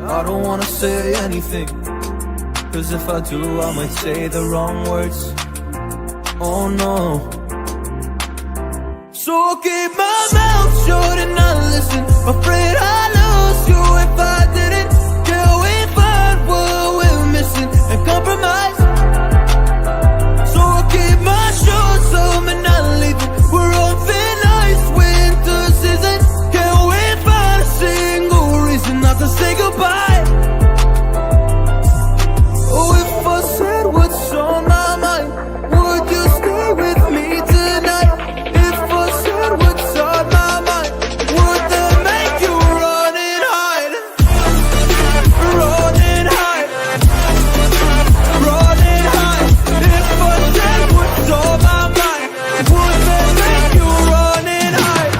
I don't wanna say anything, cause if I do I might say the wrong words. Oh no. So I'll keep my mouth shut and not listen. Afraid I'd lose you if I didn't. Till we find what we're missing and compromise. So I'll keep my shoes on and not leaving. We're on thin ice, winter season. Can't we find a single reason not to say goodbye? Oh, if I said what's on my mind, would you stay with me tonight? If I said what's on my mind, would that make you run and hide? Run and hide. Run and hide. If I said what's on my mind, would that make you run and hide?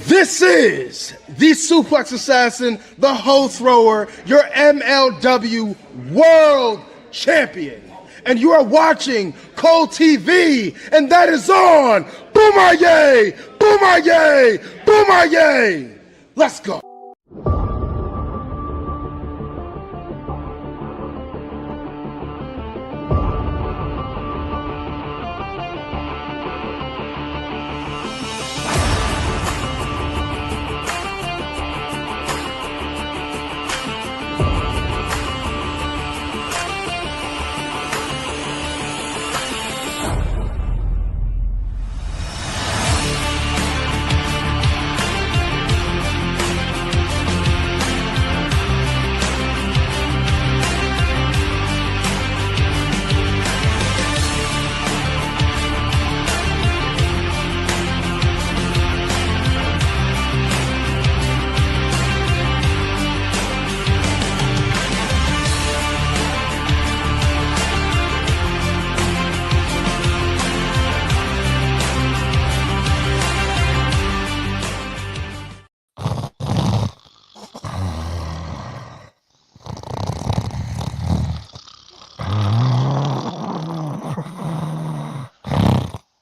This is the Suplex Assassin, the Hoe Thrower, your MLW World Champion. And you are watching Cold TV, and that is on Boomerang! Boomerang! Boomerang! Let's go.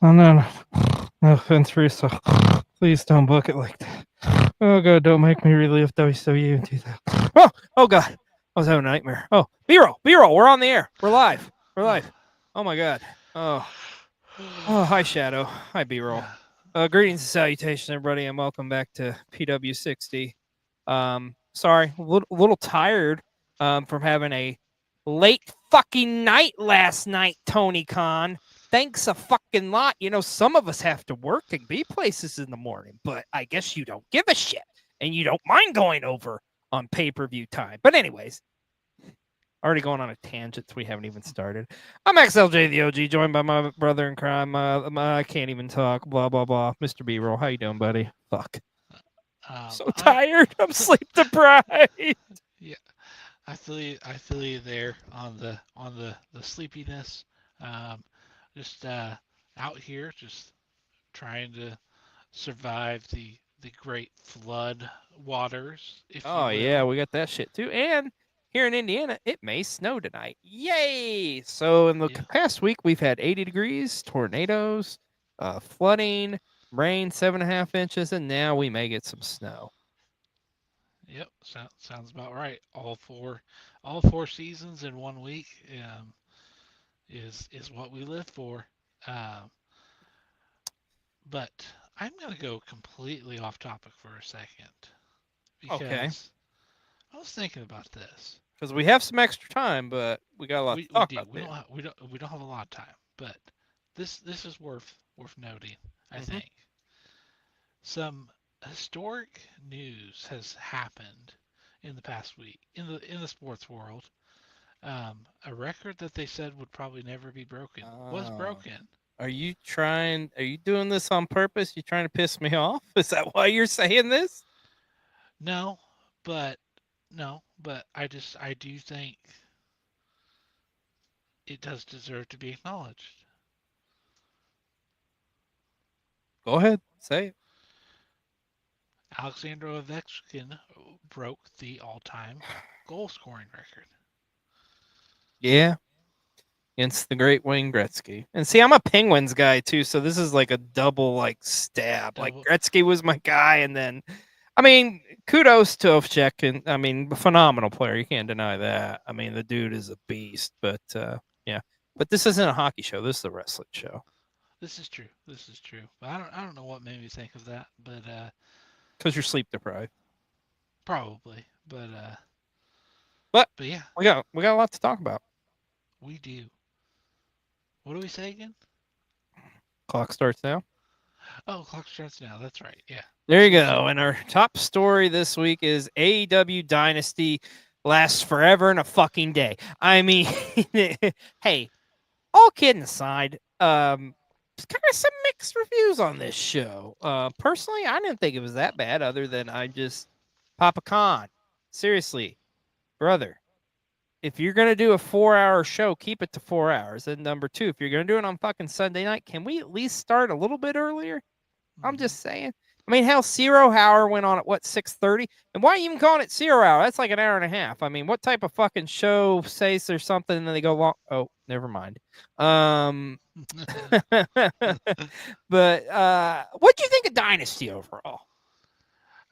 Oh, no. No offense, Russo. Please don't book it like that. Oh, God, don't make me relive WCW in 2000. Oh, God. I was having a nightmare. Oh, B-roll. We're on the air. We're live. Oh, my God. Oh, hi, Shadow. Hi, B-roll. Greetings and salutations, everybody, and welcome back to PW60. Sorry, a little tired from having a late fucking night last night, Tony Khan. Thanks a fucking lot. You know, some of us have to work and be places in the morning, but I guess you don't give a shit and you don't mind going over on pay-per-view time. But anyways, already going on a tangent. We haven't even started. I'm Xlj the Og, joined by my brother in crime. I can't even talk. Blah, blah, blah. Mr. B-roll, how you doing, buddy? Fuck. So tired. I'm sleep deprived. Yeah, I feel you there on the sleepiness. Just out here, just trying to survive the great flood waters. Oh yeah, we got that shit too. And here in Indiana, it may snow tonight. Yay! So in the past week, we've had 80 degrees, tornadoes, flooding, rain 7.5 inches, and now we may get some snow. Yep, sounds about right. All four seasons in 1 week is what we live for. But I'm gonna go completely off topic for a second because I was thinking about this. Because we have some extra time, but we got a lot to talk about. We don't have a lot of time, but this is worth noting. I think some historic news has happened in the past week in the sports world. A record that they said would probably never be broken was broken. Are you doing this on purpose? You trying to piss me off? Is that why you're saying this? No, but I do think it does deserve to be acknowledged. Go ahead, say it. Xlj Ovechkin broke the all-time goal scoring record. Yeah. against the great Wayne Gretzky. And see, I'm a Penguins guy too, so this is like a double like stab. Like Double. Gretzky was my guy, and then, I mean, kudos to Ovechkin, and I mean, phenomenal player. You can't deny that. I mean, the dude is a beast. But yeah, but this isn't a hockey show. This is a wrestling show. This is true. This is true. But I don't know what made me think of that, but Because you're sleep deprived. probably. But Yeah, we got a lot to talk about. we do. What do we say again? Clock starts now. Oh, clock starts now. That's right. Yeah. There you go. And our top story this week is AEW Dynasty lasts forever and a fucking day. I mean, hey, all kidding aside, it's kind of some mixed reviews on this show. Personally, I didn't think it was that bad, other than I just Papa Khan. Seriously, brother, if you're gonna do a 4-hour show, keep it to 4 hours. And number two, if you're gonna do it on fucking Sunday night, can we at least start a little bit earlier? I'm Mhm. just saying. I mean, hell, Zero Hour went on at what, 6:30? And why are you even calling it Zero Hour? That's like an hour and a half. I mean, what type of fucking show says there's something and then they go long? Oh, never mind. But what do you think of Dynasty overall?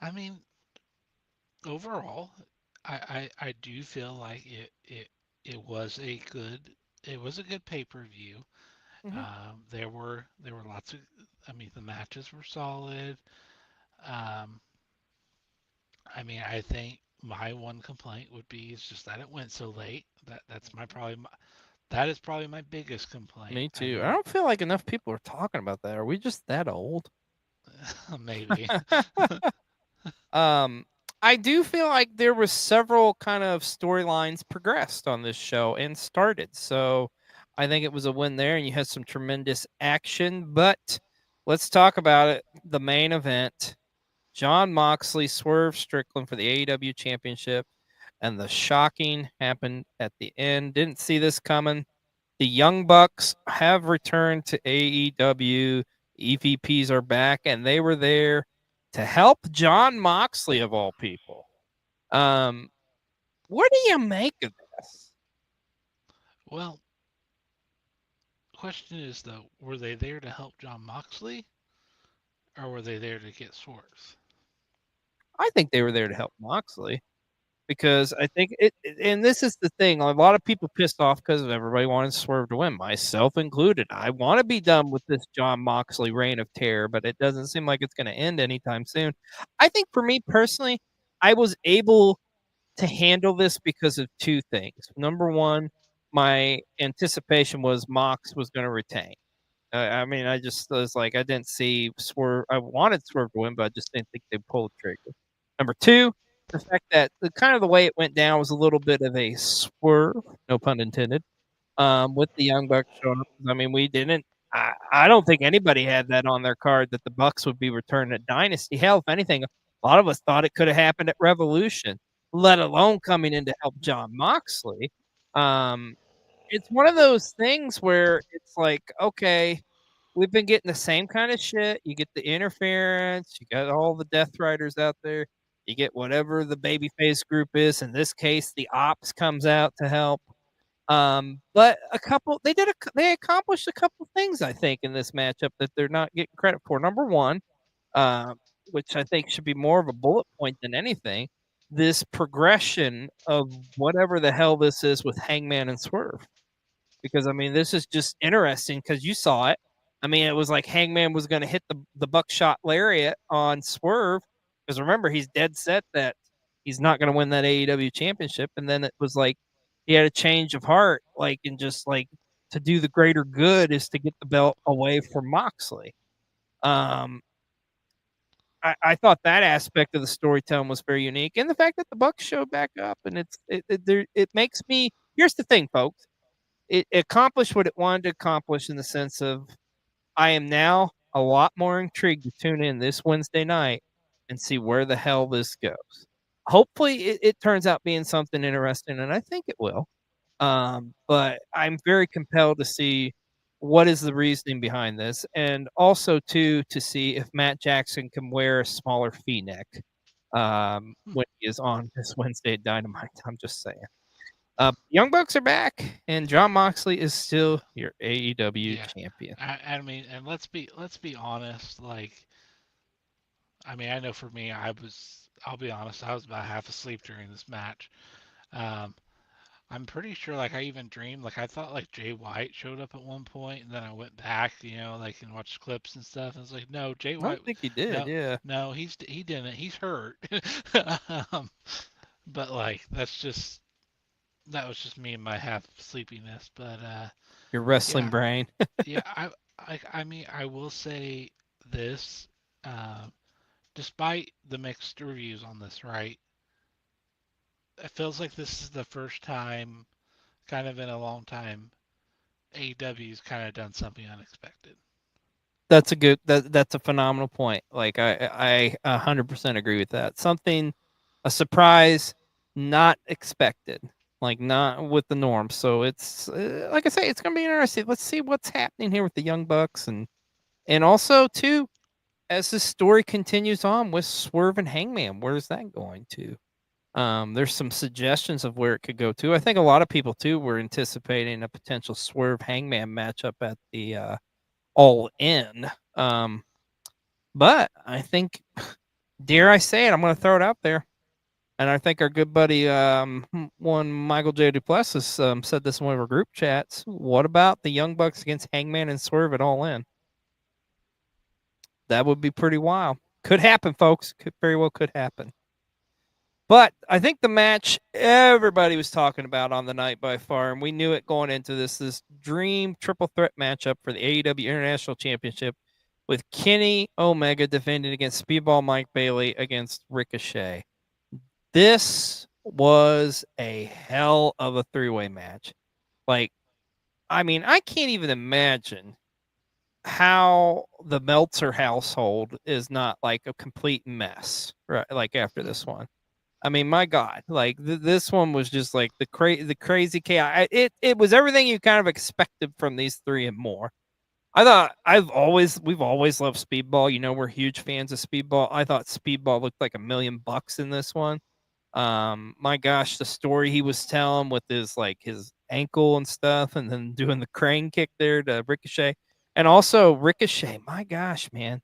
I mean, overall, I do feel like it was a good pay-per-view. Mm-hmm. There were lots of, I mean, the matches were solid. Um, I mean, I think my one complaint would be is just that it went so late. That is probably my biggest complaint. Me I too. I mean, don't feel like enough people are talking about that. Are we just that old? maybe. um, I do feel like there was several kind of storylines progressed on this show and started. So I think it was a win there, and you had some tremendous action. But let's talk about it. The main event: John Moxley, Swerve Strickland for the AEW Championship, and the shocking happened at the end. Didn't see this coming. The Young Bucks have returned to AEW. EVPs are back, and they were there to help John Moxley of all people. Um, what do you make of this? Well, question is though, were they there to help John Moxley, or were they there to get Swerve? I think they were there to help Moxley because I think and this is the thing. A lot of people pissed off because everybody wanted Swerve to win, myself included. I want to be done with this John Moxley reign of terror, but it doesn't seem like it's going to end anytime soon. I think for me personally, I was able to handle this because of two things. Number one, my anticipation was Mox was going to retain. I mean, I just was like, I didn't see Swerve. I wanted Swerve to win, but I just didn't think they'd pull the trigger. Number two, the fact that the kind of the way it went down was a little bit of a swerve, no pun intended, with the Young Bucks showing up. I mean, we didn't. I don't think anybody had that on their card that the Bucks would be returning at Dynasty. Hell, if anything, a lot of us thought it could have happened at Revolution, let alone coming in to help John Moxley. Um, it's one of those things where it's like, okay, we've been getting the same kind of shit. You get the interference, you got all the Death Riders out there, you get whatever the babyface group is. In this case, the Ops comes out to help. But they accomplished a couple things I think in this matchup that they're not getting credit for. Number one, which I think should be more of a bullet point than anything, this progression of whatever the hell this is with Hangman and Swerve. Because I mean, this is just interesting because you saw it. I mean, it was like Hangman was going to hit the buckshot lariat on Swerve because remember he's dead set that he's not going to win that AEW championship, and then it was like he had a change of heart, like and just like to do the greater good is to get the belt away from Moxley. Um, I thought that aspect of the storytelling was very unique, and the fact that the Bucks showed back up, and it makes me. Here's the thing, folks, it accomplished what it wanted to accomplish in the sense of I am now a lot more intrigued to tune in this Wednesday night and see where the hell this goes. Hopefully, it turns out being something interesting, and I think it will. But I'm very compelled to see what is the reasoning behind this, and also to see if Matt Jackson can wear a smaller V-neck Hmm. when he is on this Wednesday at Dynamite. I'm just saying. Young Bucks are back, and John Moxley is still your AEW Yeah. champion. I mean, and let's be honest. Like, I mean, I know for me, I'll be honest, I was about half asleep during this match. Um, I'm pretty sure, like, I even dreamed, like, I thought, like, Jay White showed up at one point, and then I went back, like, and watched clips and stuff, and it's like, no, Jay I don't White, think he did. no, Yeah, no, he didn't, he's hurt. um, but, like, that was just me and my half sleepiness. But, your wrestling yeah, brain. yeah, I mean, I will say this, uh, despite the mixed reviews on this, right? It feels like this is the first time, kind of in a long time, AEW's kind of done something unexpected. That's a good. That's a phenomenal point. Like I 100% agree with that. Something, a surprise, not expected. Like not with the norm. So it's like I say, it's gonna be interesting. Let's see what's happening here with the Young Bucks, and also too, as the story continues on with Swerve and Hangman, where's that going to? There's some suggestions of where it could go to. I think a lot of people too were anticipating a potential Swerve Hangman matchup at the All In. Um, but I think, dare I say it, I'm going to throw it out there. And I think our good buddy, one Michael J. Duplessis, said this in one of our group chats. What about the Young Bucks against Hangman and Swerve at All In? That would be pretty wild. Could happen, folks. Could very well could happen. But I think the match everybody was talking about on the night by far, and we knew it going into this dream triple threat matchup for the AEW International Championship with Kenny Omega defending against Speedball Mike Bailey against Ricochet. This was a hell of a three-way match. Like, I mean, I can't even imagine how the Meltzer household is not like a complete mess, right? Like after this one. I mean, my God, like this one was just like the crazy chaos. It was everything you kind of expected from these three and more. I thought we've always loved Speedball. You know, we're huge fans of Speedball. I thought Speedball looked like $1,000,000 in this one. My gosh, the story he was telling with his ankle and stuff, and then doing the crane kick there to Ricochet, and also Ricochet. My gosh, man,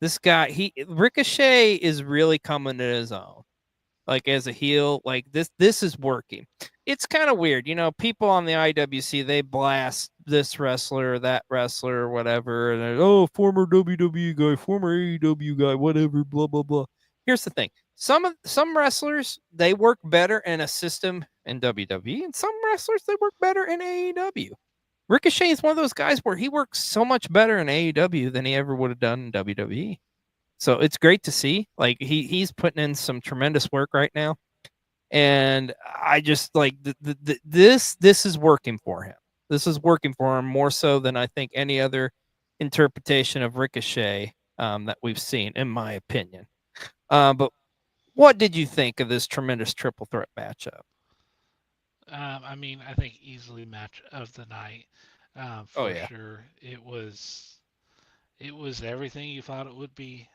this guy, Ricochet is really coming to his own like as a heel. Like this is working. It's kind of weird, people on the IWC, they blast this wrestler or that wrestler or whatever, and oh, former WWE guy, former AEW guy, whatever, blah blah blah. Here's the thing: some wrestlers, they work better in a system in WWE, and some wrestlers, they work better in AEW. Ricochet is one of those guys where he works so much better in AEW than he ever would have done in WWE. So it's great to see. Like he's putting in some tremendous work right now, and I just like this is working for him. This is working for him more so than I think any other interpretation of Ricochet that we've seen, in my opinion. But what did you think of this tremendous triple threat matchup? I mean, I think easily match of the night, Oh for yeah, sure. It was everything you thought it would be,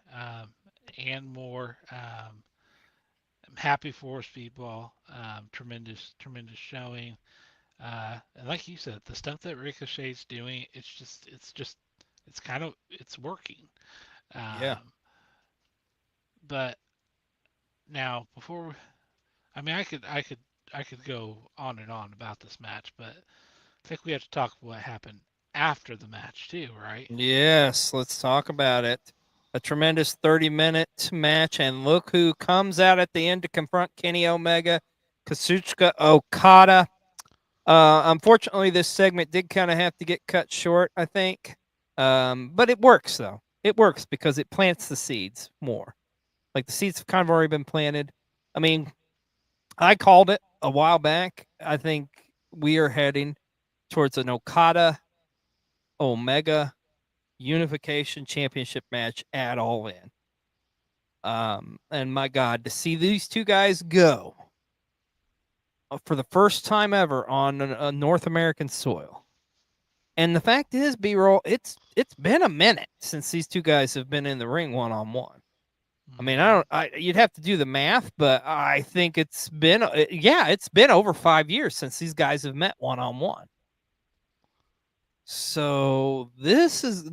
and more. I'm happy for Speedball. Tremendous showing. And like you said, the stuff that Ricochet's doing, it's kind of, it's working. yeah. Um, but now before, I mean, I could go on and on about this match, but I think we have to talk what happened after the match too, right? Yes, let's talk about it. A tremendous 30-minute match, and look who comes out at the end to confront Kenny Omega, Kazuchika Okada. Unfortunately, this segment did kind of have to get cut short, I think. But it works, though. It works because it plants the seeds more. Like the seeds have kind of already been planted. I mean, I called it a while back. I think we are heading towards an Okada Omega Unification Championship match at All In. And my God, to see these two guys go for the first time ever on a North American soil. And the fact is, B-roll, it's been a minute since these two guys have been in the ring one on one. I mean, I Mm-hmm. don't. You'd have to do the math, but I think it's been, yeah, it's been over 5 years since these guys have met one on one. So this is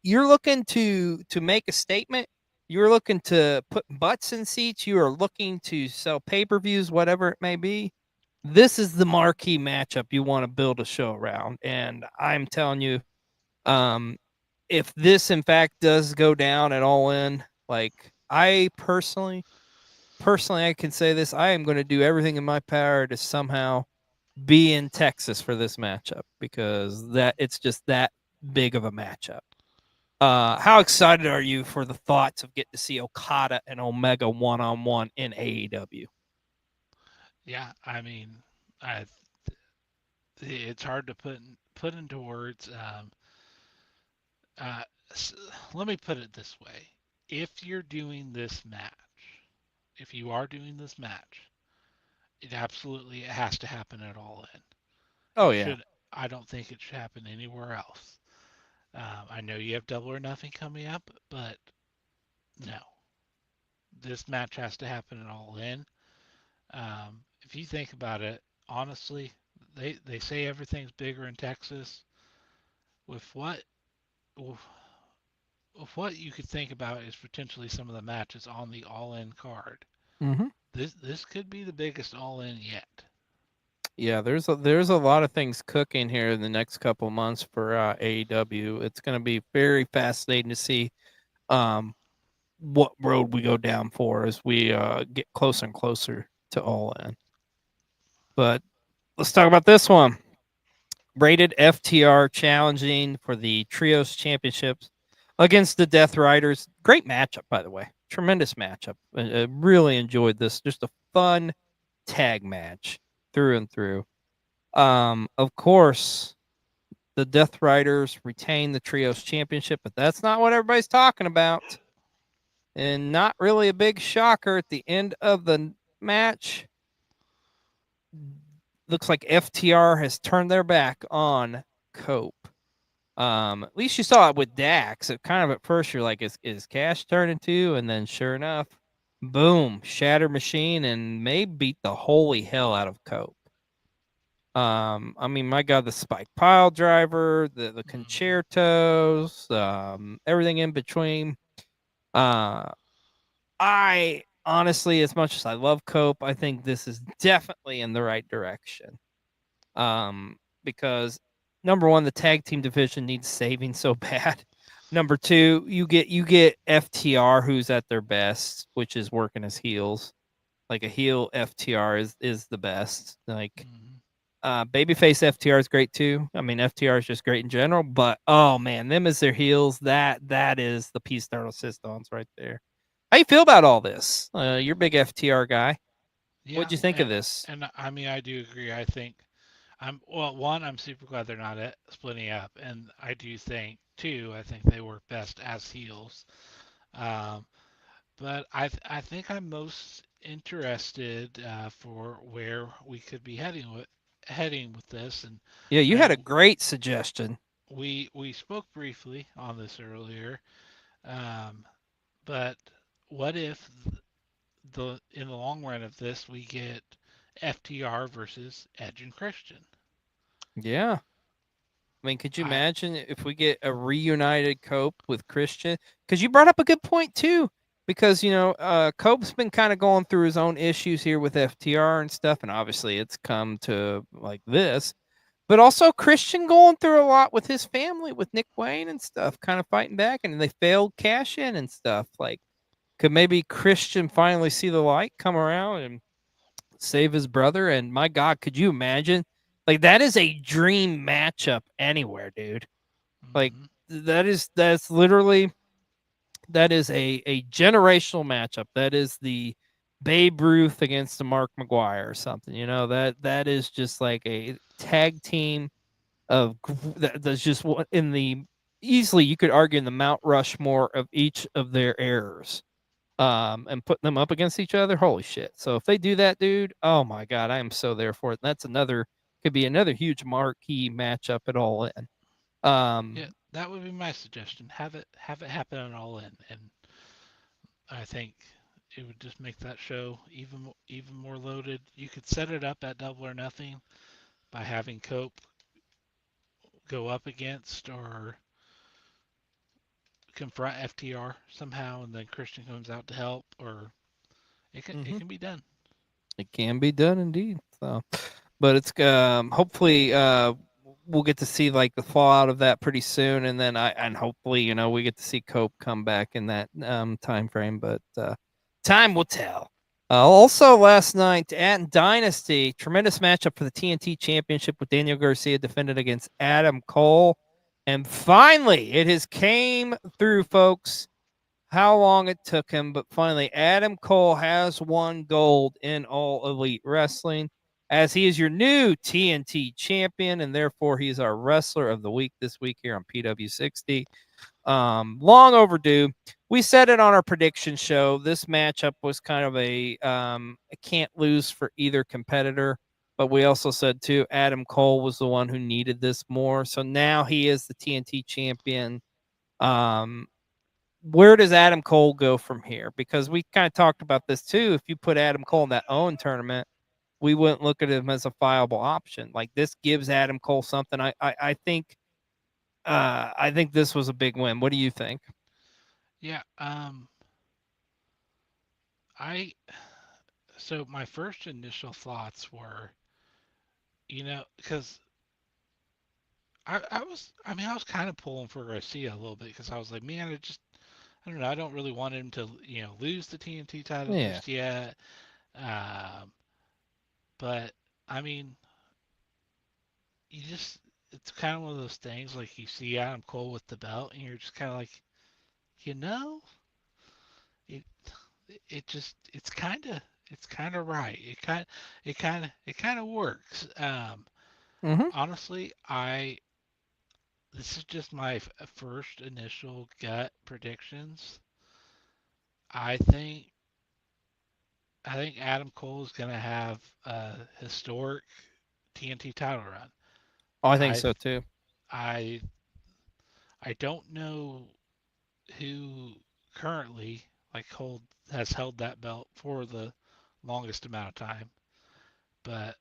you're looking to make a statement. You're looking to put butts in seats. You are looking to sell pay per views, whatever it may be. This is the marquee matchup you want to build a show around, and I'm telling you, um, if this in fact does go down at All In, like I personally, I can say this: I am going to do everything in my power to somehow be in Texas for this matchup because that it's just that big of a matchup. How excited are you for the thoughts of getting to see Okada and Omega one on one in AEW? Yeah, I mean, I it's hard to put into words. Uh, Let me put it this way: if you're doing this match, if you are doing this match, it has to happen at All In. Oh It yeah. should. I don't think it should happen anywhere else. I know you have Double or Nothing coming up, but no, this match has to happen at All In. If you think about it, honestly, they say everything's bigger in Texas. With with what you could think about is potentially some of the matches on the All In card. Hmm. This could be the biggest All In yet. Yeah, there's a lot of things cooking here in the next couple months for AEW. It's going to be very fascinating to see um, what road we go down for as we get closer and closer to All In. But let's talk about this one. Rated FTR challenging for the Trios Championships against the Death Riders. Great matchup, by the way. Tremendous matchup. I really enjoyed this. Just a fun tag match through and through. Of course, the Death Riders retain the Trios Championship, but that's not what everybody's talking about. And not really a big shocker at the end of the match. Looks like FTR has turned their back on Cope. At least you saw it with Dax. It kind of at first you're like, is Cash turning to? And then sure enough, boom, Shatter Machine and May beat the holy hell out of Cope. I mean, my God, the Spike Pile Driver, the Hmm. concertos, everything in between. Uh, I honestly, as much as I love Cope, I think this is definitely in the right direction. Because number one, the tag team division needs saving so bad. Number two, you get FTR who's at their best, which is working as heels. Like a heel FTR is the best. Like Hmm. babyface FTR is great too. I mean FTR is just great in general, but oh man, them as their heels, that is the piece de resistance right there. How you feel about all this? You're a big FTR guy. Yeah, What'd you think of this? and I mean I do agree. I think I'm super glad they're not splitting up, and I do think two. I think they work best as heels. Um, but I think I'm most interested for where we could be heading with this, Yeah, you had a and great suggestion. we spoke briefly on this earlier. Um, but what if the in the long run of this we get FTR versus Edge and Christian? Yeah. I mean, could you I imagine if we get a reunited Cope with Christian? Because you brought up a good point too. Because Cope's been kind of going through his own issues here with FTR and stuff, and obviously it's come to like this. But also Christian going through a lot with his family, with Nick Wayne and stuff, kind of fighting back, and they failed cash in and stuff. Like, could maybe Christian finally see the light, come around, and save his brother? And my God, could you imagine? Like that is a dream matchup anywhere, dude. Like mhm. that's literally that is a generational matchup. That is the Babe Ruth against the Mark McGuire or something. That is just like a tag team that's just in the easily you could argue in the Mount Rushmore of each of their errors. And putting them up against each other, holy shit. So if they do that, dude, oh my God, I am so there for it. That's could be another huge marquee matchup at All In. Yeah, that would be my suggestion. Have it happen at All In, and I think it would just make that show even more loaded. You could set it up at Double or Nothing by having Cope go up against or confront FTR somehow, and then Christian comes out to help, or it Hmm. can be done. It can be done indeed. So, but it's hopefully we'll get to see like the fallout of that pretty soon, and then and hopefully we get to see Cope come back in that time frame. But time will tell. Also, last night at Dynasty, tremendous matchup for the TNT Championship with Daniel Garcia defended against Adam Cole, and finally it has came through, folks. How long it took him, but finally, Adam Cole has won gold in All Elite Wrestling as he is your new TNT champion, and therefore he's our wrestler of the week this week here on PW60. Long overdue. We said it on our prediction show. This matchup was kind of a can't lose for either competitor, but we also said too Adam Cole was the one who needed this more. So now he is the TNT champion. Um, where does Adam Cole go from here? Because we kind of talked about this too. If you put Adam Cole in that Owen tournament, we wouldn't look at him as a viable option. Like this gives Adam Cole something. I think this was a big win. What do you think? Yeah. I so my first initial thoughts were, because I was kind of pulling for Garcia a little bit because I was like, man, I don't know, I don't really want him to, lose the TNT title Yeah. just yet. Um, but I mean, it's kind of one of those things like you see Adam Cole with the belt, and you're just kind of like, you know, it it's kind of right. It kind of works. Mm-hmm. Honestly, I this is just my first initial gut predictions. I think I think Adam Cole is going to have a historic TNT title run. Oh, I think I so too. I I don't know who currently has held that belt for the longest amount of time, but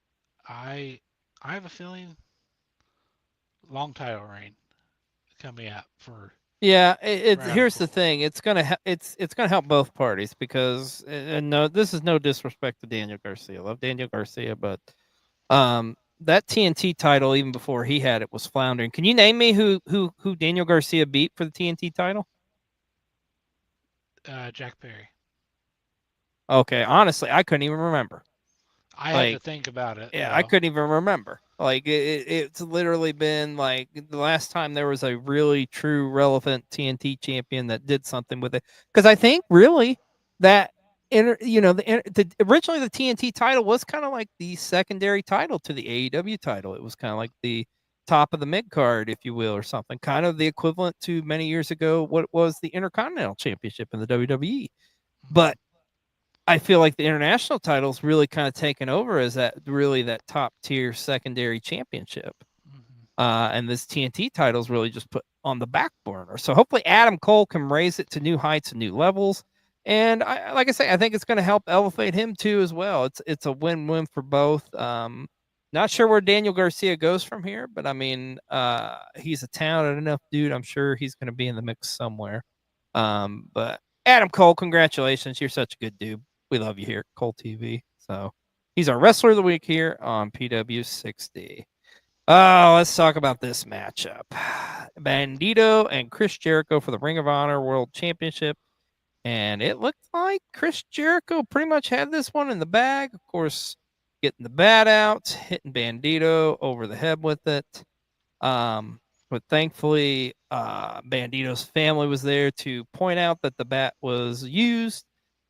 I I have a feeling long title reign coming up Yeah, for Adam here's the Cole. thing. It's gonna help both parties because and no, this is no disrespect to Daniel Garcia. I love Daniel Garcia, but that TNT title even before he had it was floundering. Can you name me who Daniel Garcia beat for the TNT title? Jack Perry. Okay, honestly, I couldn't even remember. I had to Like, think about it yeah, I though. couldn't even remember. Like, it's literally been like the last time there was a really true relevant TNT champion that did something with it. Because I think really that originally the TNT title was kind of like the secondary title to the AEW title. It was kind of like the top of the mid card, if you will, or something. Kind of the equivalent to many years ago what was the Intercontinental Championship in the WWE. Hmm. But I feel like the international title's really kind of taken over as that top tier secondary championship. Hmm. And this TNT title's really just put on the back burner. So hopefully Adam Cole can raise it to new heights and new levels. And like I say, I think it's going to help elevate him too as well. It's a win-win for both. Not sure where Daniel Garcia goes from here, but I mean, he's a talented enough dude. I'm sure he's going to be in the mix somewhere. But Adam Cole, congratulations! You're such a good dude. We love you here at Cole TV. So he's our wrestler of the week here on PW60. Oh, let's talk about this matchup. Bandito and Chris Jericho for the Ring of Honor World Championship. And it looked like Chris Jericho pretty much had this one in the bag. Of course, getting the bat out, hitting Bandito over the head with it. But thankfully, Bandito's family was there to point out that the bat was used,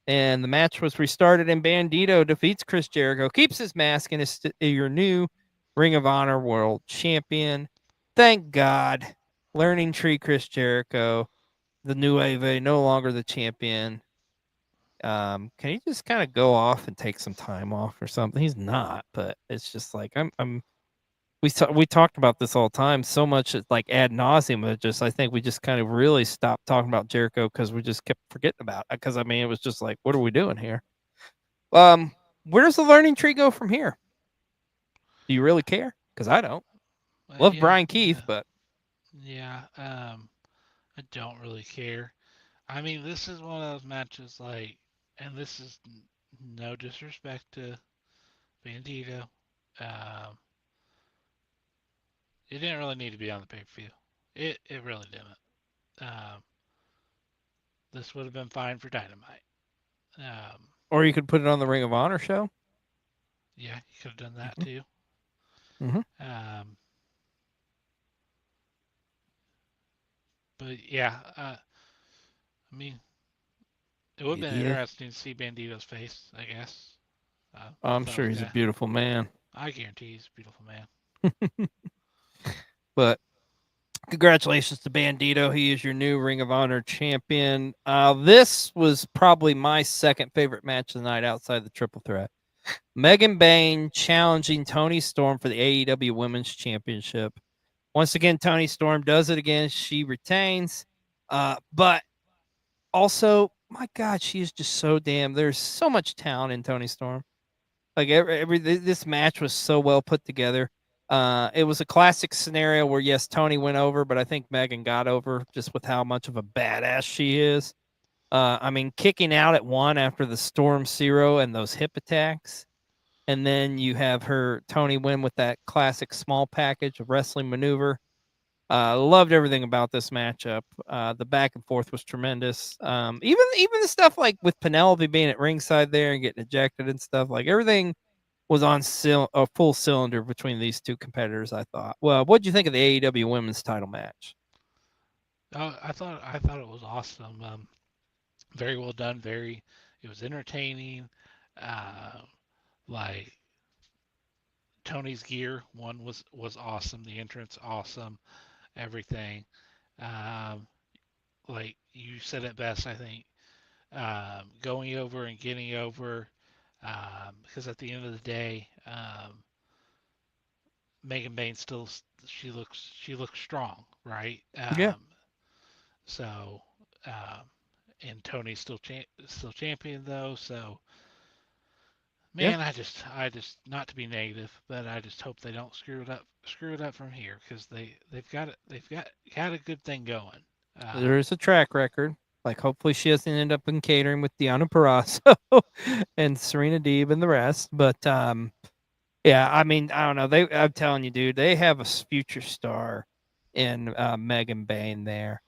and the match was restarted. And Bandito defeats Chris Jericho, keeps his mask, and is your new Ring of Honor World Champion. Thank God, Learning Tree Chris Jericho, the new Ave, no longer the champion. Can he just kind of go off and take some time off or something? He's not, but it's just like I'm we talked about this all the time so much it's like ad nauseum. But just I think we just kind of really stopped talking about Jericho because we just kept forgetting about it. Because I mean, it was just like, what are we doing here? Where does the learning tree go from here? Do you really care? Because I don't. Love Yeah, Brian Keith, but yeah. I don't really care. I mean, this is one of those matches like, and this is no disrespect to Bandito. Um, it didn't really need to be on the pay-per-view. It really didn't. Um, this would have been fine for Dynamite. Um, or you could put it on the Ring of Honor show. yeah, you could have done that Mm-hmm. too. Mm-hmm. Um, but yeah, I mean, it would have been Yeah. interesting to see Bandito's face. I guess. I I'm thought sure it he's was. a beautiful man. I guarantee he's a beautiful man. But congratulations to Bandito. He is your new Ring of Honor champion. This was probably my second favorite match of the night outside the triple threat. Megan Bayne challenging Toni Storm for the AEW Women's Championship. Once again, Toni Storm does it again. She retains. But also, my God, she is just so damn. There's so much talent in Toni Storm. Like this match was so well put together. It was a classic scenario where yes, Tony went over, but I think Megan got over just with how much of a badass she is. I mean, kicking out at one after the Storm Zero and those hip attacks, and then you have her Tony win with that classic small package of wrestling maneuver. Loved everything about this matchup. The back and forth was tremendous. Even the stuff like with Penelope being at ringside there and getting ejected and stuff, like everything was on a full cylinder between these two competitors. I thought. Well, what did you think of the AEW Women's Title match? I thought it was awesome. Very well done. It was entertaining. Uh, like Tony's gear one was awesome. The entrance awesome. Everything. Um, like you said it best, I think. Going over and getting over. Because at the end of the day, Megan Bain still she looks strong, right? Yeah. So um, and Tony's still champion though. So Yeah. man, I just not to be negative, but I just hope they don't screw it up from here because they've got a good thing going. There Um, is a track record. Like, hopefully, she doesn't end up in catering with Deanna Purrazzo and Serena Deeb and the rest. But yeah, I mean, I don't know. I'm telling you, dude, they have a future star in Megan Bain there.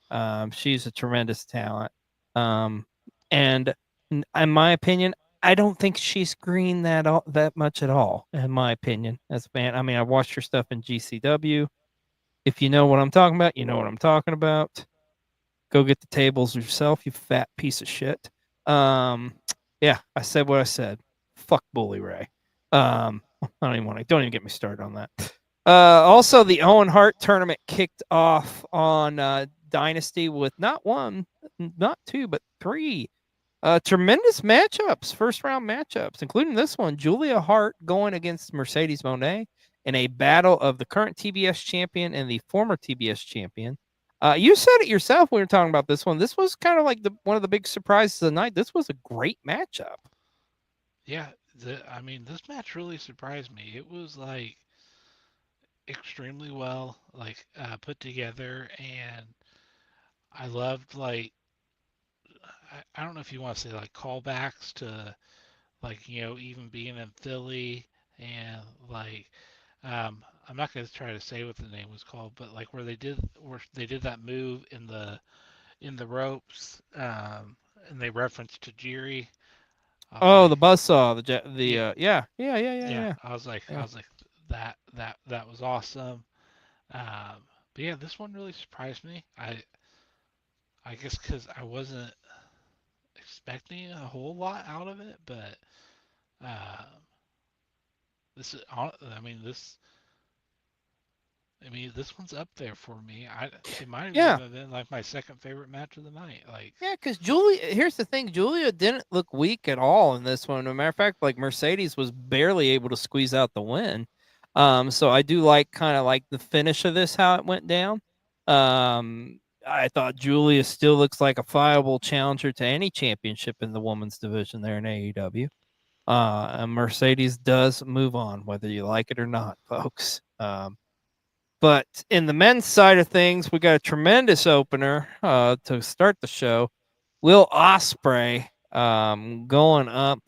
She's a tremendous talent. Um, and in my opinion, I don't think she's green that much at all. In my opinion, as a fan, I mean, I watched her stuff in GCW. If you know what I'm talking about, you know what I'm talking about. Go get the tables yourself, you fat piece of shit. Um, yeah, I said what I said. Fuck Bully Ray. Don't even get me started on that. Also, the Owen Hart tournament kicked off on Dynasty with not one, not two, but three tremendous matchups, first round matchups, including this one. Julia Hart going against Mercedes Monet in a battle of the current TBS champion and the former TBS champion. You said it yourself when we were talking about this one. This was kind of like one of the big surprises of the night. This was a great matchup. yeah, I mean this match really surprised me. It was like extremely well put together, and I loved I don't know if you want to say like callbacks to even being in Philly and I'm not going to try to say what the name was called, but like where they did that move in the ropes, and they referenced to Jiri. I was Oh, like, the buzzsaw, yeah, yeah. I Yeah. was like that was awesome. Um, but yeah, this one really surprised me. I guess because I wasn't expecting a whole lot out of it, but uh, this is I mean this one's up there for me. It might have Yeah. even been like my second favorite match of the night. Yeah, because here's the thing, Julia didn't look weak at all in this one. As a matter of fact, like Mercedes was barely able to squeeze out the win. So I do like kind of like the finish of this, how it went down. I thought Julia still looks like a viable challenger to any championship in the women's division there in AEW. And Mercedes does move on, whether you like it or not, folks. But in the men's side of things, we got a tremendous opener to start the show. Will Osprey going up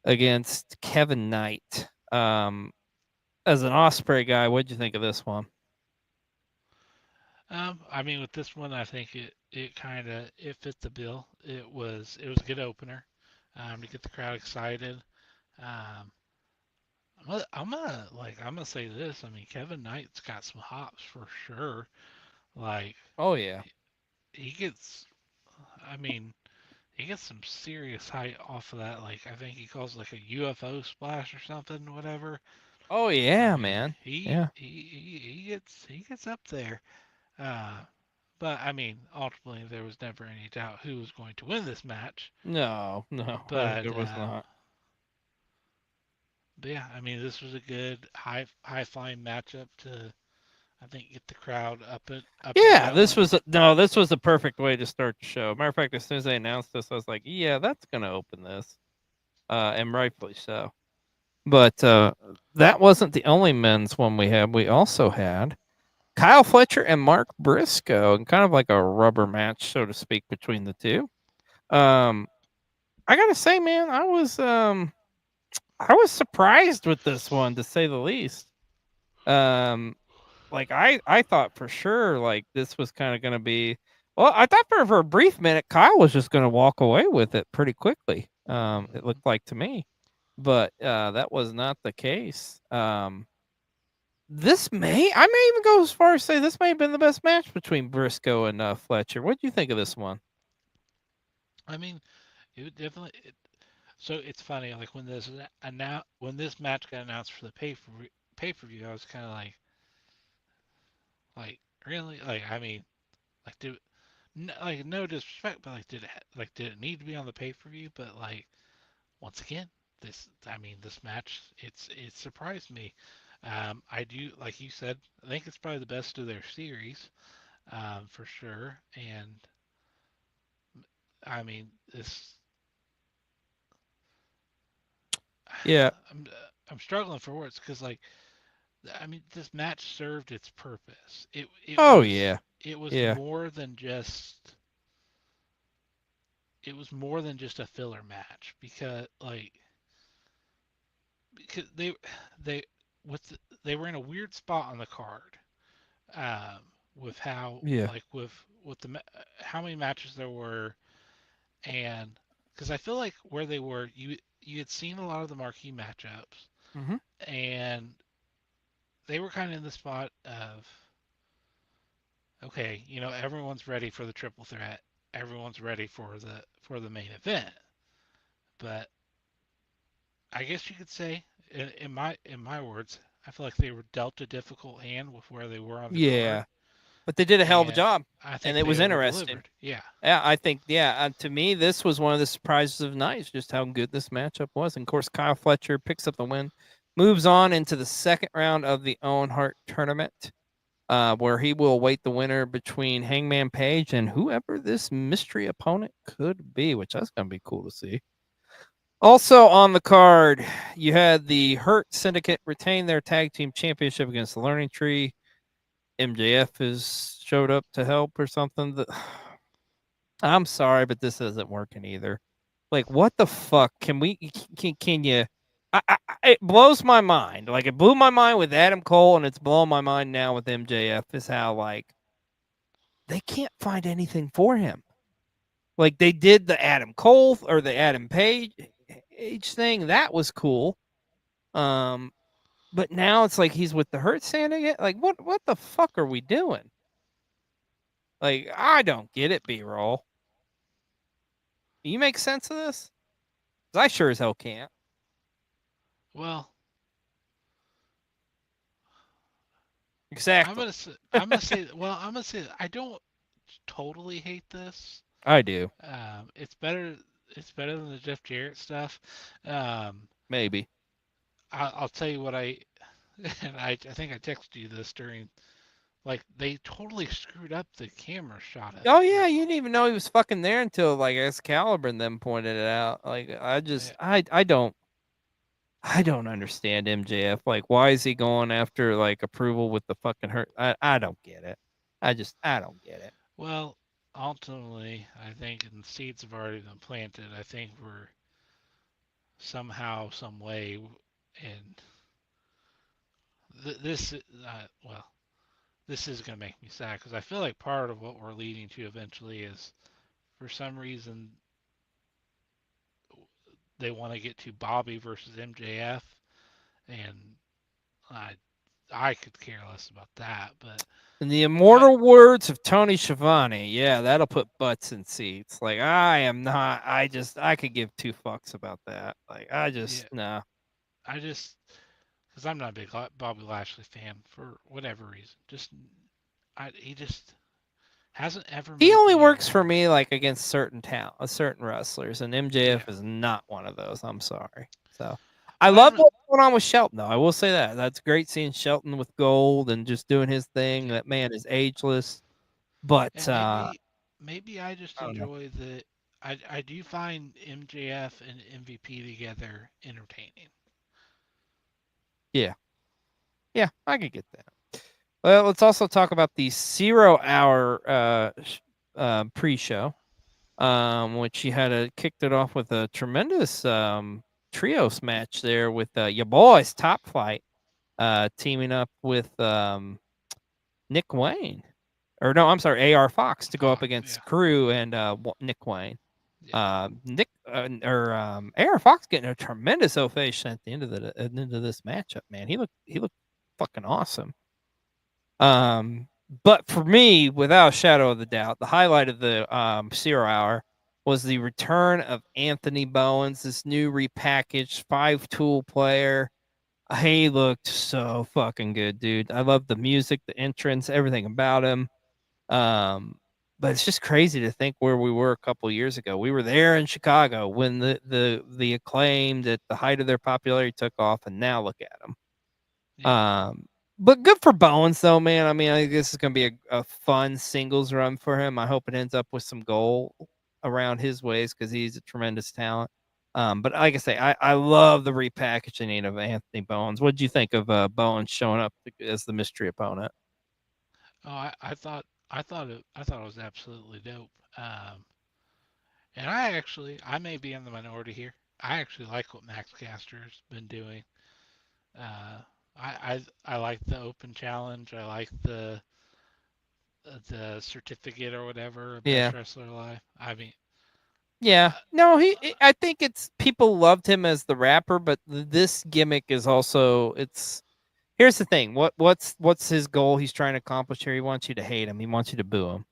against Kevin Knight. As an Osprey guy, what'd you think of this one? I mean, with this one, I think it kind of it fit the bill. It was a good opener to get the crowd excited. Um, I'm gonna say this. I mean, Kevin Knight's got some hops for sure. Like Oh yeah. he gets, I mean, he gets some serious height off of that. Like I think he calls it like a UFO splash or something, whatever. Oh I yeah, mean, man. he Yeah. he he gets up there. Uh, but I mean, ultimately, there was never any doubt who was going to win this match. No, no, But there was not. but yeah, I mean, this was a good high flying matchup to I think get the crowd up and Yeah, going. this was the perfect way to start the show. Matter of fact, as soon as they announced this, I was like, yeah, that's gonna open this. And rightfully so. But that wasn't the only men's one we had. We also had Kyle Fletcher and Mark Briscoe, and kind of like a rubber match, so to speak, between the two. Um, I gotta say, man, I was surprised with this one, to say the least. Um, like I thought for sure, like this was kind of gonna be. Well, I thought for a brief minute, Kyle was just gonna walk away with it pretty quickly. It Hmm. looked like to me, but that was not the case. I may even go as far as say this may have been the best match between Briscoe and Fletcher. What do you think of this one? I mean, it would definitely. So it's funny, like when this match got announced for the pay per view, I was kind of like really, like I mean, like did like no disrespect, but did it need to be on the pay per view? But like once again, this match it surprised me. I do like you said, I think it's probably the best of their series, for sure. And I mean this, Yeah. I'm struggling for words because like I mean this match served its purpose. Oh yeah. It was Yeah. more than just a filler match because they with the, they were in a weird spot on the card, um, with how Yeah. like with how many matches there were, and because I feel like where they were, you had seen a lot of the marquee matchups, Hmm. and they were kind of in the spot of okay, everyone's ready for the triple threat, everyone's ready for the main event, but I guess you could say, in my words, I feel like they were dealt a difficult hand with where they were on the Yeah. card, But they did a hell of a and job, I and think it they was over interesting. delivered. Yeah. Yeah, I think to me this was one of the surprises of the night, just how good this matchup was. And of course, Kyle Fletcher picks up the win, moves on into the second round of the Owen Hart tournament, where he will await the winner between Hangman Page and whoever this mystery opponent could be, which that's gonna be cool to see. Also on the card, you had the Hurt Syndicate retain their tag team championship against the Learning Tree. MJF has showed up to help or something. I'm sorry, but this isn't working either. Like, what the fuck? Can you? It blows my mind. Like, it blew my mind with Adam Cole, and it's blowing my mind now with MJF. Is how like they can't find anything for him. Like they did the Adam Cole or the Adam Page thing. That was cool. Um, but now it's like he's with the Hurt Sand again. Like, what the fuck are we doing? Like, I don't get it, B roll. You make sense of this? 'Cause I sure as hell can't. Well, Exactly. I'm gonna say I don't totally hate this. I do. It's better. It's better than the Jeff Jarrett stuff. Um, Maybe. I'll tell you what and I think I texted you this during, like, they totally screwed up the camera shot of Oh it. yeah, you didn't even know he was fucking there until like Excalibur and them pointed it out. Like Yeah, I don't understand MJF. Like, why is he going after like approval with the fucking hurt? I don't get it. I don't get it. well, ultimately, I think, and the seeds have already been planted. I think we're somehow, some way, and this, well, this is going to make me sad because I feel like part of what we're leading to eventually is, for some reason, they want to get to Bobby versus MJF, and I I could care less about that, but In the I immortal words of Tony Schiavone, yeah, that'll put butts in seats. Like, I am not. I could give two fucks about that. Like, yeah, nah. I just, because I'm not a big Bobby Lashley fan for whatever reason. Just he just hasn't ever He made only me works for want. me like against certain talent, certain wrestlers, and Yeah, MJF is not one of those. I'm sorry. So, I but I love don't. what's going on with Shelton, though. I will say that that's great seeing Shelton with gold and just doing his thing. Yeah, That man is ageless, but and maybe I just I don't know. enjoy the. I do find MJF and MVP together entertaining. Yeah, yeah, I could get that. Well, let's also talk about the 0 hour pre-show, which you had kicked it off with a tremendous trios match there with your boys Top Flight teaming up with Nick Wayne, or no, I'm sorry, AR Fox to go up Fox, yeah, against Crew and Nick Wayne. yeah, Nick or AR Fox getting a tremendous ovation at the end of this matchup. Man, he looked fucking awesome. But for me, without a shadow of the doubt, the highlight of the 0 hour was the return of Anthony Bowens, this new repackaged 5 tool player. He looked so fucking good, dude. I love the music, the entrance, everything about him. Um, but it's just crazy to think where we were a couple years ago. We were there in Chicago when the Acclaimed at the height of their popularity took off, and now look at them. yeah, But good for Bowens though, man. I mean, I think this is gonna be a fun singles run for him. I hope it ends up with some goal around his ways because he's a tremendous talent. But like I say, I love the repackaging of Anthony Bowens. What did you think of Bowens showing up as the mystery opponent? Oh, I thought it was absolutely dope. And I may be in the minority here. I actually like what Max Caster's been doing. Uh, I like the open challenge. I like the certificate or whatever, best Yeah. wrestler alive. I mean, Yeah. uh, No, I think it's people loved him as the rapper, but this gimmick is also it's here's the thing. What's his goal he's trying to accomplish here? He wants you to hate him. He wants you to boo him.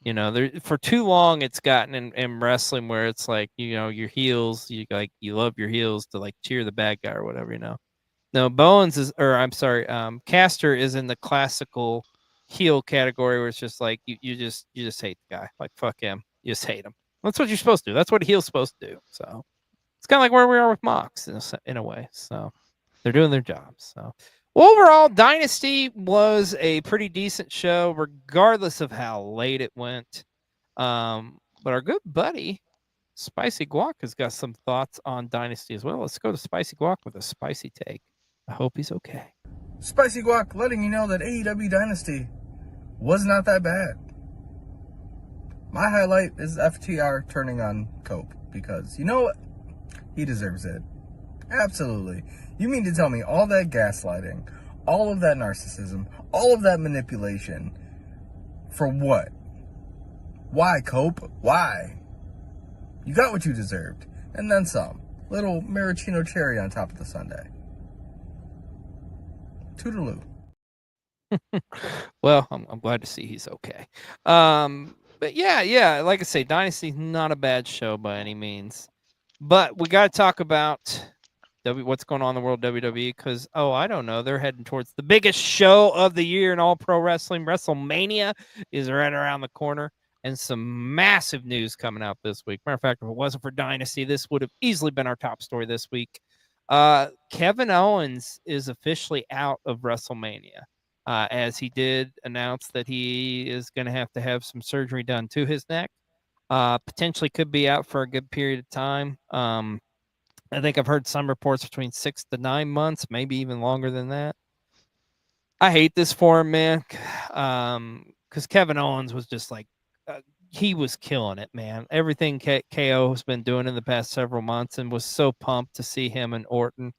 You know, there for too long it's gotten in wrestling where it's like, you know, your heels, you love your heels to like cheer the bad guy or whatever, you know. No, Bowens is or I'm sorry, Caster is in the classical heel category where it's just like you just hate the guy. Like fuck him. You just hate him. That's what you're supposed to do. That's what a heel's supposed to do. So it's kind of like where we are with Mox in a way. So they're doing their jobs. So overall, Dynasty was a pretty decent show, regardless of how late it went. But our good buddy Spicy Guac has got some thoughts on Dynasty as well. Let's go to Spicy Guac with a spicy take. I hope he's okay. Spicy Guac letting you know that AEW Dynasty was not that bad. My highlight is FTR turning on Cope because you know what? He deserves it. Absolutely. You mean to tell me all that gaslighting, all of that narcissism, all of that manipulation for what? Why, Cope? Why? You got what you deserved. And then some. Little maraschino cherry on top of the sundae. Toodaloo. Well, I'm glad to see he's okay. But yeah, like I say, Dynasty's not a bad show by any means. But we got to talk about what's going on in the world of WWE because, I don't know, they're heading towards the biggest show of the year in all pro wrestling. WrestleMania is right around the corner, and some massive news coming out this week. Matter of fact, if it wasn't for Dynasty, this would have easily been our top story this week. Kevin Owens is officially out of WrestleMania, as he did announce that he is going to have some surgery done to his neck. Potentially could be out for a good period of time. I think I've heard some reports between 6 to 9 months, maybe even longer than that. I hate this for him, man. Because Kevin Owens was just like, he was killing it, man. Everything KO has been doing in the past several months, and was so pumped to see him and Orton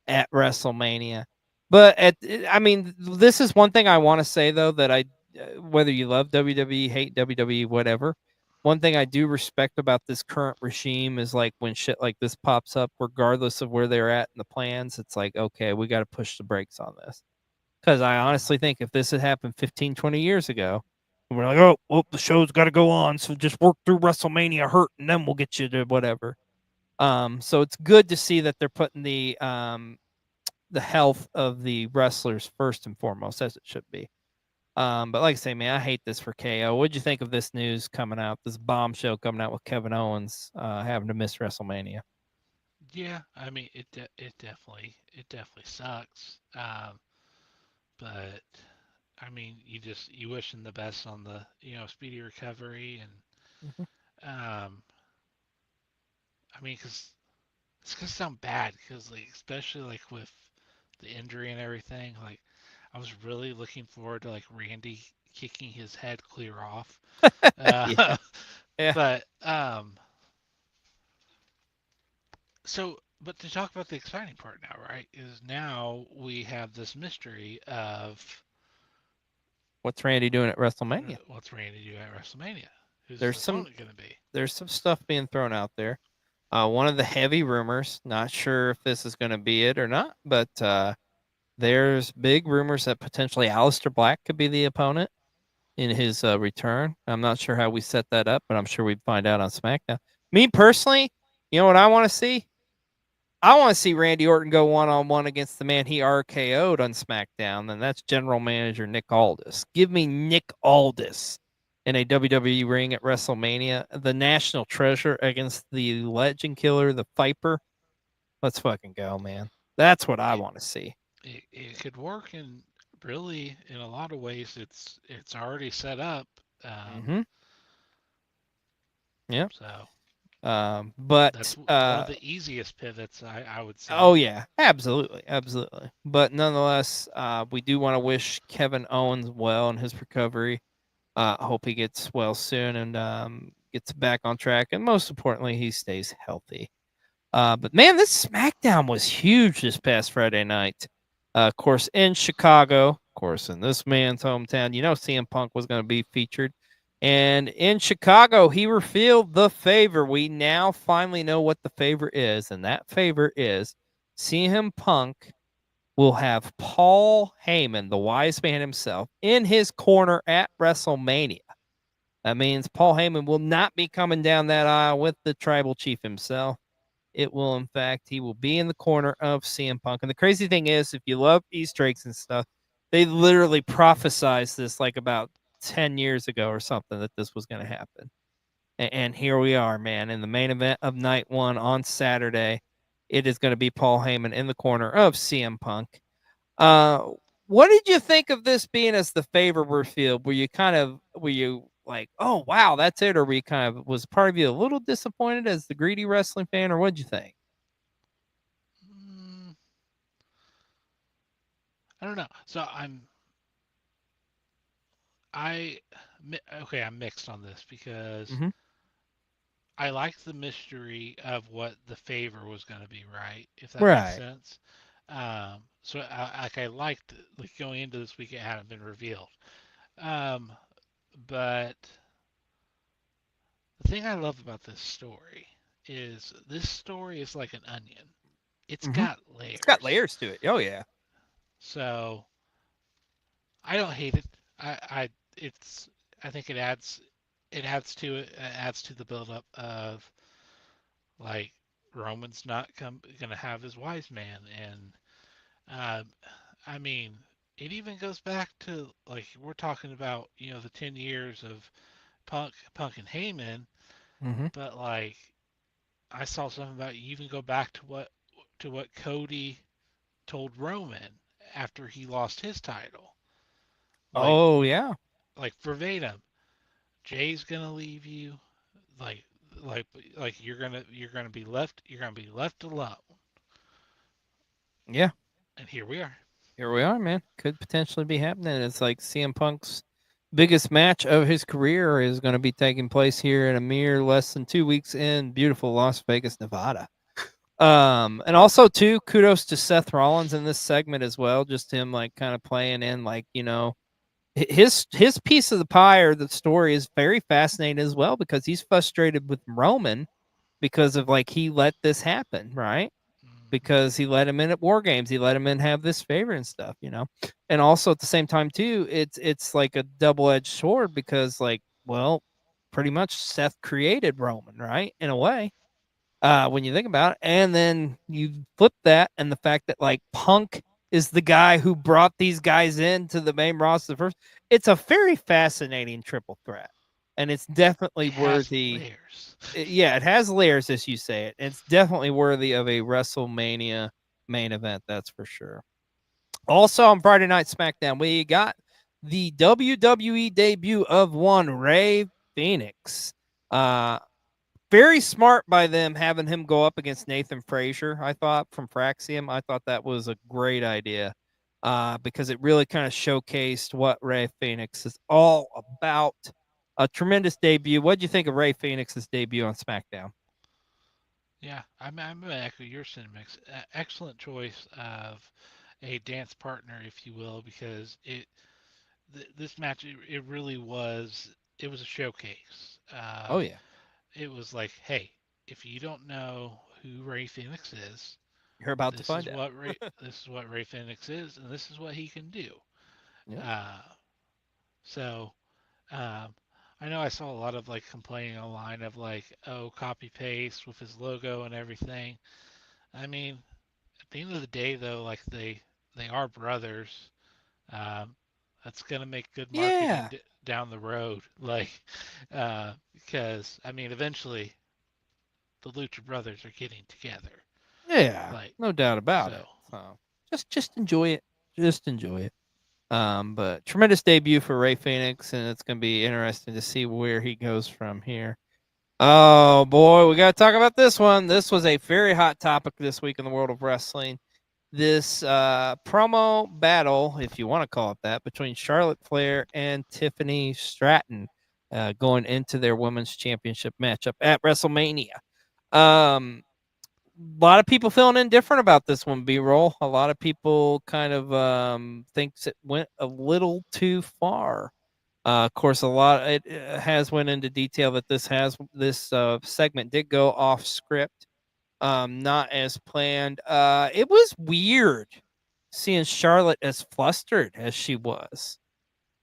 at WrestleMania. But I mean, this is one thing I want to say though, that whether you love WWE, hate WWE, whatever, one thing I do respect about this current regime is like when shit like this pops up, regardless of where they're at in the plans, it's like, okay, we got to push the brakes on this. Because I honestly think if this had happened 15, 20 years ago, we're like, oh, well, the show's got to go on. So just work through WrestleMania hurt and then we'll get you to whatever. So it's good to see that they're putting the health of the wrestlers first and foremost, as it should be. But like I say, man, I hate this for KO. What'd you think of this news coming out, this bombshell coming out with Kevin Owens having to miss WrestleMania? Yeah, I mean it definitely sucks. But I mean you wish him the best on the speedy recovery and Mhm. I mean because it's gonna sound bad because like especially like with the injury and everything like I was really looking forward to like Randy kicking his head clear off. Yeah, Uh, yeah. but so but to talk about the exciting part now, right? Is now we have this mystery of What's Randy doing at WrestleMania? what's Randy do at WrestleMania? Who's his There's some opponent gonna be? there's some stuff being thrown out there. One of the heavy rumors, not sure if this is going to be it or not, but there's big rumors that potentially Aleister Black could be the opponent in his return. I'm not sure how we set that up, but I'm sure we'd find out on SmackDown. Me personally, you know what I want to see? I want to see Randy Orton go one on one against the man he RKO'd on SmackDown, and that's General Manager Nick Aldis. Give me Nick Aldis in a WWE ring at WrestleMania, the national treasure against the legend killer, the Viper. Let's fucking go, man. That's what I It want to see. it could work and really in a lot of ways it's already set up. Um, Mm-hmm. Yeah. so But that's one of the easiest pivots I would oh say. yeah, absolutely, absolutely. But nonetheless, we do want to wish Kevin Owens well in his recovery. Hope he gets well soon and gets back on track, and most importantly, he stays healthy. But man, this SmackDown was huge this past Friday night. Of course, in Chicago, of course, in this man's hometown, CM Punk was going to be featured. And in Chicago, he revealed the favor. We now finally know what the favor is, and that favor is CM Punk will have Paul Heyman, the wise man himself, in his corner at WrestleMania. That means Paul Heyman will not be coming down that aisle with the tribal chief himself. It will, in fact, he will be in the corner of CM Punk. And the crazy thing is, if you love Easter eggs and stuff, they literally prophesized this like about 10 years ago or something that this was going to happen. And here we are, man, in the main event of night one on Saturday. It is going to be Paul Heyman in the corner of CM Punk. Uh, what did you think of this being as the favor revealed? Were you like, oh wow, that's it, or were you kind of was part of you a little disappointed as the greedy wrestling fan, or what'd you think? Mm, I don't know. So I okay. I'm mixed on this because Mm-hmm. I like the mystery of what the favor was going to be, right? If that makes Right. sense. So I liked like going into this week it hadn't been revealed. Um, but the thing I love about this story is like an onion. It's Mm-hmm. got It's got layers. layers to it. Oh yeah. So I don't hate it. It's I think it adds to the buildup of like Roman's not gonna have his wise man and um, I mean it even goes back to like we're talking about the 10 years of Punk and Heyman, Mm-hmm. but like I saw something about you even go back to what to what Cody told Roman after he lost his title. Like Oh yeah. like verbatim, Jay's gonna leave you. Like like like you're gonna be left alone. Yeah. And here we are. Here we are, man. Could potentially be happening. It's like CM Punk's biggest match of his career is going to be taking place here in a mere less than 2 weeks in beautiful Las Vegas, Nevada. And also too, kudos to Seth Rollins in this segment as well. Just him like kind of playing in like, his piece of the pie or the story is very fascinating as well because he's frustrated with Roman because of like he let this happen, right? Hmm. Because he let him in at war games, he let him in have this favor and stuff. And also at the same time too, it's like a double-edged sword because like, well, pretty much Seth created Roman, right? In a way, when you think about it. And then you flip that and the fact that like Punk is the guy who brought these guys into the main roster first. It's a very fascinating triple threat. And it's definitely It has worthy. layers. Yeah, it has layers, as you say it. It's definitely worthy of a WrestleMania main event, that's for sure. Also on Friday Night SmackDown, we got the WWE debut of one Ray Phoenix. Uh, Very smart by them having him go up against Nathan Frazier, I thought, from Praxium. I thought that was a great idea because it really kind of showcased what Ray Phoenix is all about. A tremendous debut. What did you think of Ray Phoenix's debut on SmackDown? Yeah, I'm gonna echo your sentiments. Excellent choice of a dance partner, if you will, because this match it really was it was a showcase. Oh, yeah. It was like, hey, if you don't know who Ray Phoenix is, You're about to find out. This is what Ray Phoenix is, and this is what he can do. Yeah. Uh, so um, I know I saw a lot of like complaining online of like, oh, copy paste with his logo and everything. I mean, at the end of the day, though, like they are brothers. Um, that's gonna make good marketing Yeah. down the road, like because I mean, eventually the Lucha Brothers are getting together, Yeah. like No doubt about so. it. So just enjoy it. Just enjoy it. But tremendous debut for Ray Phoenix, and it's going to be interesting to see where he goes from here. Oh boy, we got to talk about this one. This was a very hot topic this week in the world of wrestling. This promo battle, if you want to call it that, between Charlotte Flair and Tiffany Stratton going into their women's championship matchup at WrestleMania. Um, a lot of people feeling indifferent about this one, B-roll. A lot of people kind of thinks it went a little too far. Of course, a lot it has went into detail that this segment did go off script, not as planned. It was weird seeing Charlotte as flustered as she was.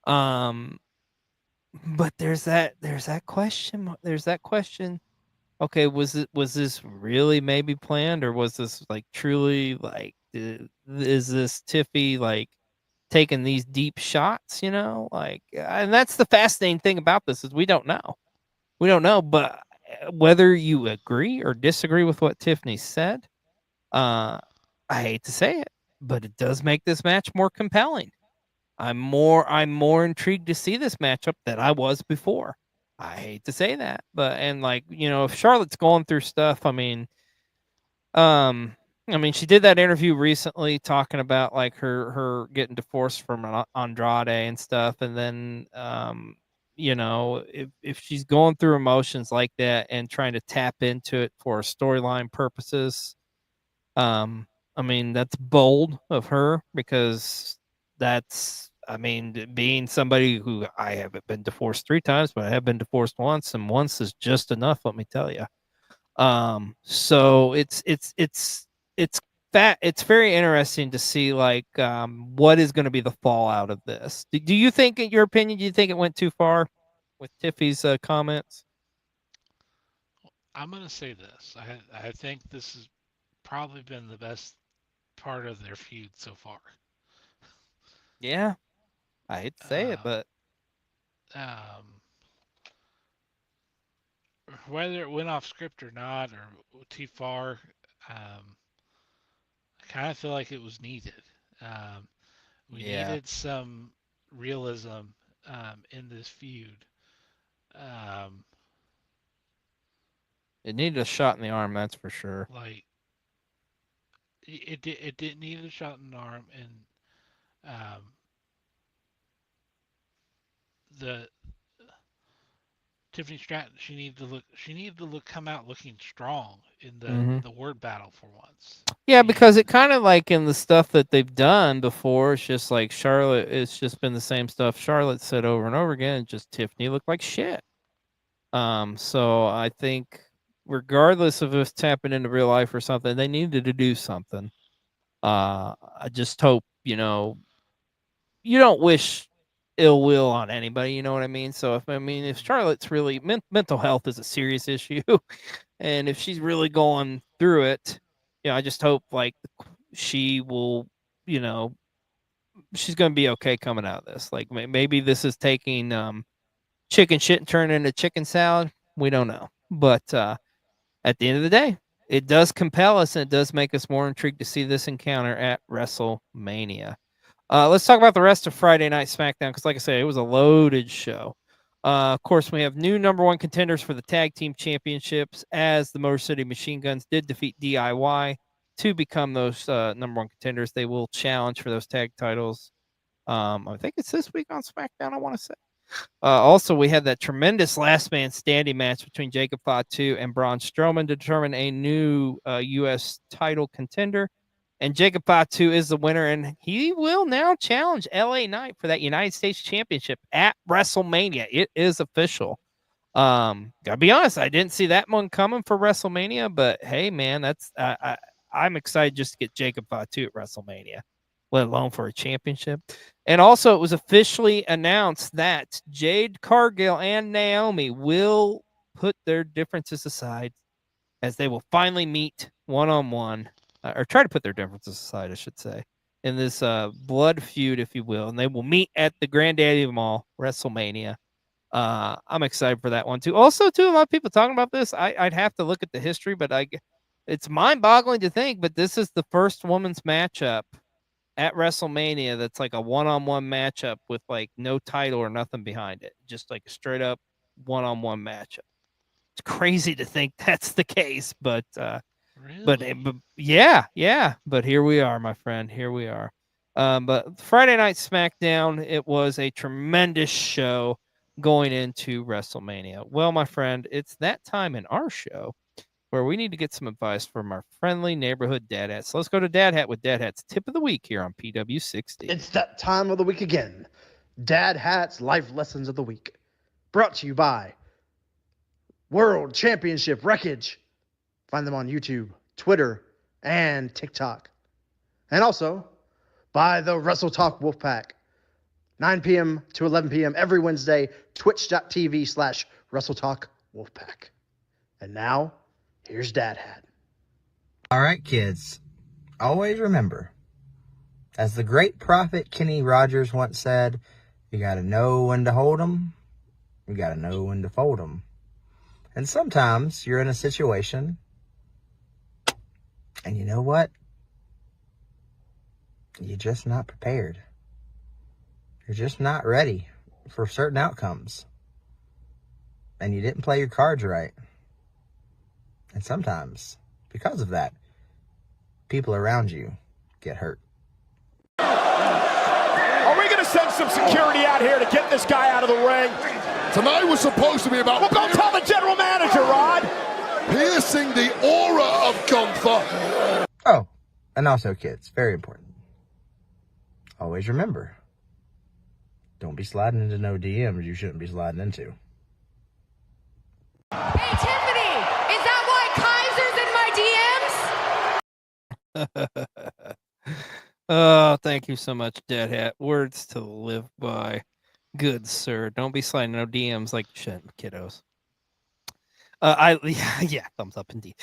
Um, but there's that question. Okay, was this really maybe planned, or was this like truly like is this Tiffy like taking these deep shots? Like, and that's the fascinating thing about this is we don't know. We don't know, but whether you agree or disagree with what Tiffany said, uh, I hate to say it, but it does make this match more compelling. I'm more intrigued to see this matchup than I was before. I hate to say that, but and like, if Charlotte's going through stuff, um she did that interview recently talking about like her getting divorced from Andrade and stuff, and then if she's going through emotions like that and trying to tap into it for storyline purposes, um, that's bold of her because being somebody who I haven't been divorced 3 times, but I have been divorced once, and once is just enough, let me tell you. So it's it's very interesting to see like what is going to be the fallout of this. Do you think, in your opinion, do you think it went too far with Tiffy's comments? I'm gonna say this. I think this has probably been the best part of their feud so far. Yeah, I hate to say it, Um, but um, whether it went off script or not, or too far, um, kind of feel like it was needed. We needed some realism in this feud. Um, It needed a shot in the arm, that's for sure. like it did need a shot in the arm, and um, the Tiffany Stratton, she needed to look come out looking strong in the word battle for once. Yeah, because And it kind of like in the stuff that they've done before, it's just like Charlotte, it's just been the same stuff Charlotte said over and over again. Just Tiffany looked like shit. So I think regardless of if it's tapping into real life or something, they needed to do something. I just hope, you don't wish ill will on anybody, you know what I mean? So if Charlotte's really mental health is a serious issue, and if she's really going through it, I just hope like she will, she's going to be okay coming out of this. Like maybe this is taking chicken shit and turning into chicken salad. We don't know, but at the end of the day, it does compel us and it does make us more intrigued to see this encounter at WrestleMania. Let's talk about the rest of Friday Night SmackDown because, like I said, it was a loaded show. Of course, we have new number one contenders for the tag team championships as the Motor City Machine Guns did defeat DIY to become those number one contenders. They will challenge for those tag titles. I think it's this week on SmackDown, I want to say. Also, we had that tremendous last man standing match between Jacob Fatu and Braun Strowman to determine a new U.S. title contender. And Jacob Fatu is the winner, and he will now challenge LA Knight for that United States Championship at WrestleMania. It is official. Gotta be honest, I didn't see that one coming for WrestleMania, but hey, man, that's I'm excited just to get Jacob Fatu at WrestleMania, let alone for a championship. And also, it was officially announced that Jade Cargill and Naomi will put their differences aside as they will finally meet one-on-one, or try to put their differences aside, I should say, in this blood feud, if you will. And they will meet at the Granddaddy of them all, WrestleMania. I'm excited for that one, too. Also, too, a lot of people talking about this. I'd have to look at the history, but it's mind-boggling to think, but this is the first women's matchup at WrestleMania that's like a one-on-one matchup with like no title or nothing behind it. Just like a straight up one-on-one matchup. It's crazy to think that's the case, but really? but yeah, but here we are, my friend. Here we are. But Friday Night SmackDown, it was a tremendous show going into WrestleMania. Well, my friend, it's that time in our show where we need to get some advice from our friendly neighborhood Dad Hat. So let's go to Dad Hat with Dad Hat's tip of the week here on PW60. It's that time of the week again. Dad Hat's Life Lessons of the Week. Brought to you by World Championship Wreckage. Find them on YouTube, Twitter, and TikTok. And also by the Wrestle Talk Wolfpack. 9 p.m. to 11 p.m. every Wednesday, twitch.tv/Wrestle Talk Wolfpack. And now, here's Dad Hat. All right, kids, always remember, as the great prophet Kenny Rogers once said, you got to know when to hold 'em, you got to know when to fold 'em. And sometimes you're in a situation, and you know what? You're just not prepared. You're just not ready for certain outcomes. And you didn't play your cards right. And sometimes, because of that, people around you get hurt. Are we going to send some security out here to get this guy out of the ring? Tonight was supposed to be about... Well, go tell the general manager, Rod. piercing the aura of Gunther. Oh, and also, kids, very important. Always remember, don't be sliding into no DMs you shouldn't be sliding into. Hey, Tiffany, is that why Kaiser's in my DMs? Oh, thank you so much, Dad Hat. Words to live by. Good sir. Don't be sliding no DMs like you shouldn't, kiddos. Yeah, thumbs up indeed.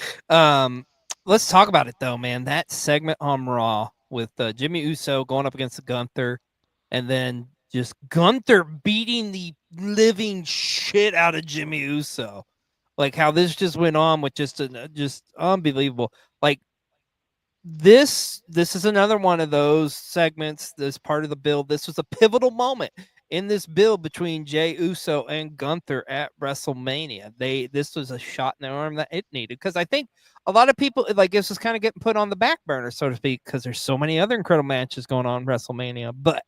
Let's talk about it though, man. That segment on Raw with Jimmy Uso going up against Gunther, and then just Gunther beating the living shit out of Jimmy Uso. Like how this just went on with just unbelievable. Like this is another one of those segments that's part of the build. This was a pivotal moment in this build between Jey Uso and Gunther at WrestleMania. This was a shot in the arm that it needed, because I think a lot of people, like, this was kind of getting put on the back burner, so to speak, because there's so many other incredible matches going on in WrestleMania. But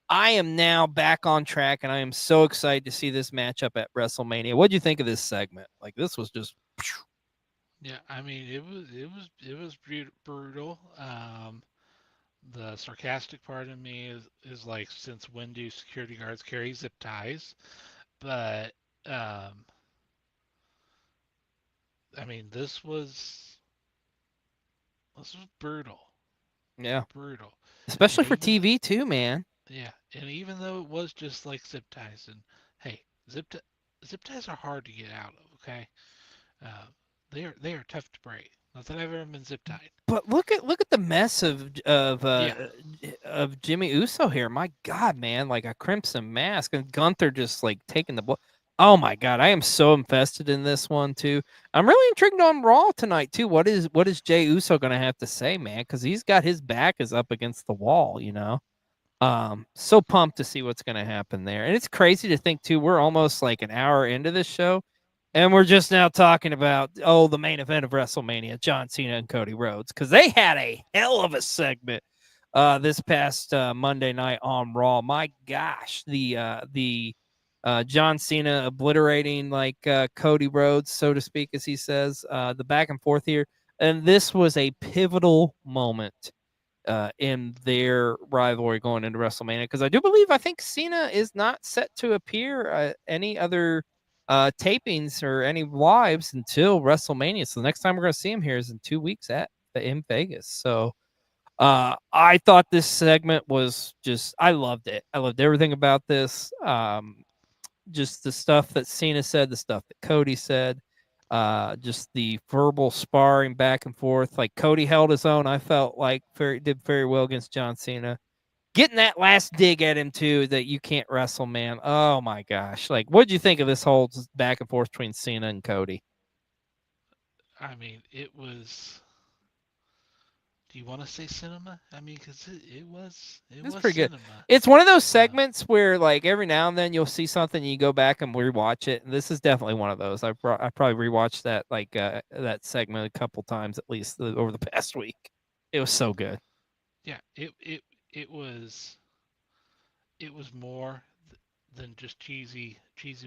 I am now back on track, and I am so excited to see this matchup at WrestleMania. What do you think of this segment? Like, this was just. Yeah, I mean, it was brutal. The sarcastic part of me is like, since when do security guards carry zip ties? But um, I mean, this was brutal, Yeah, brutal, and especially for even TV too, man. yeah, and even though it was just like zip ties, and hey, zip ties are hard to get out of. Okay, uh, they are tough to break. Not that I've ever been zip tied. But look at the mess Yeah, of Jimmy Uso here. My God, man, like a crimson mask, and Gunther just like taking the blow. Oh my God, I am so invested in this one too. I'm really intrigued on Raw tonight too. What is Jey Uso gonna have to say, man? Because he's got his back is up against the wall, you know. So pumped to see what's gonna happen there, and it's crazy to think too. We're almost like an hour into this show, and we're just now talking about the main event of WrestleMania, John Cena and Cody Rhodes, because they had a hell of a segment this past Monday night on Raw. My gosh, the John Cena obliterating like Cody Rhodes, so to speak, as he says, the back and forth here, and this was a pivotal moment in their rivalry going into WrestleMania, because I think Cena is not set to appear any other tapings or any lives until WrestleMania. So the next time we're going to see him here is in 2 weeks in Vegas. So I thought this segment was just, I loved it. I loved everything about this. Just the stuff that Cena said, the stuff that Cody said, just the verbal sparring back and forth. Like, Cody held his own. I felt like did very well against John Cena. Getting that last dig at him too, that you can't wrestle, man. Oh my gosh! Like, what did you think of this whole back and forth between Cena and Cody? I mean, it was. Do you want to say cinema? I mean, because it It's was pretty good. cinema. It's one of those Uh, segments where, like, every now and then you'll see something and you go back and rewatch it. And this is definitely one of those. I probably rewatched that that segment a couple times at least over the past week. It was so good. yeah, it was more than just cheesy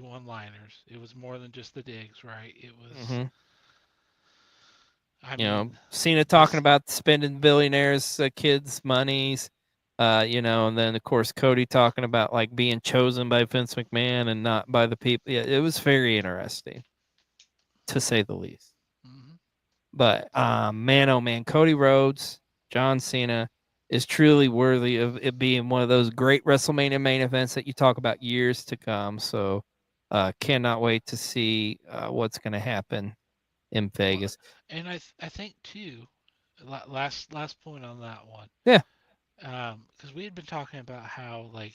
one-liners. It was more than just the digs, right? It was. Hmm. I You know, mean, Cena talking this. about spending billionaires' kids' monies. And then of course Cody talking about like being chosen by Vince McMahon and not by the people. Yeah, it was very interesting, to say the least. Mhm. But man, oh man, Cody Rhodes, John Cena is truly worthy of it being one of those great WrestleMania main events that you talk about years to come. So, cannot wait to see what's going to happen in Well, Vegas. and I think too. Last point on that one. Yeah, Because we had been talking about how, like,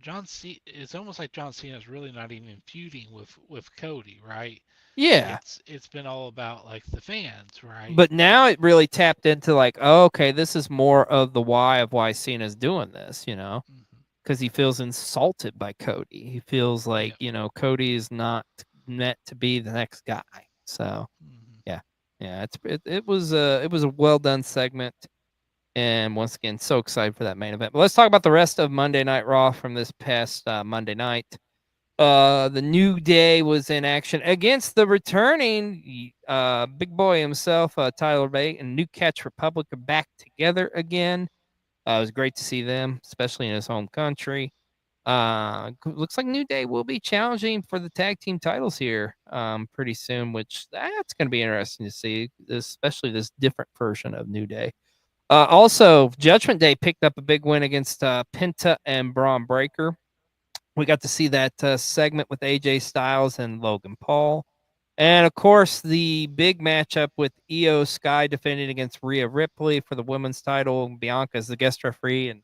John C. It's almost like John Cena is really not even feuding with Cody, right? yeah. It's been all about like the fans, right? But now it really tapped into like, oh, okay, this is more of the why of why Cena's doing this, Hmm. because he feels insulted by Cody. He feels like, Yeah. Cody is not meant to be the next guy. So, Hmm. yeah. Yeah, it was a well done segment, and once again, so excited for that main event. But let's talk about the rest of Monday Night Raw from this past Monday night. The New Day was in action against the returning big boy himself, Tyler Bate, and New Catch Republic are back together again. It was great to see them, especially in his home country. Looks like New Day will be challenging for the tag team titles here pretty soon, which that's going to be interesting to see, especially this different version of New Day. Also, Judgment Day picked up a big win against Penta and Braun Breaker. We got to see that segment with AJ Styles and Logan Paul. And of course, the big matchup with Io Sky defending against Rhea Ripley for the women's title. Bianca is the guest referee, and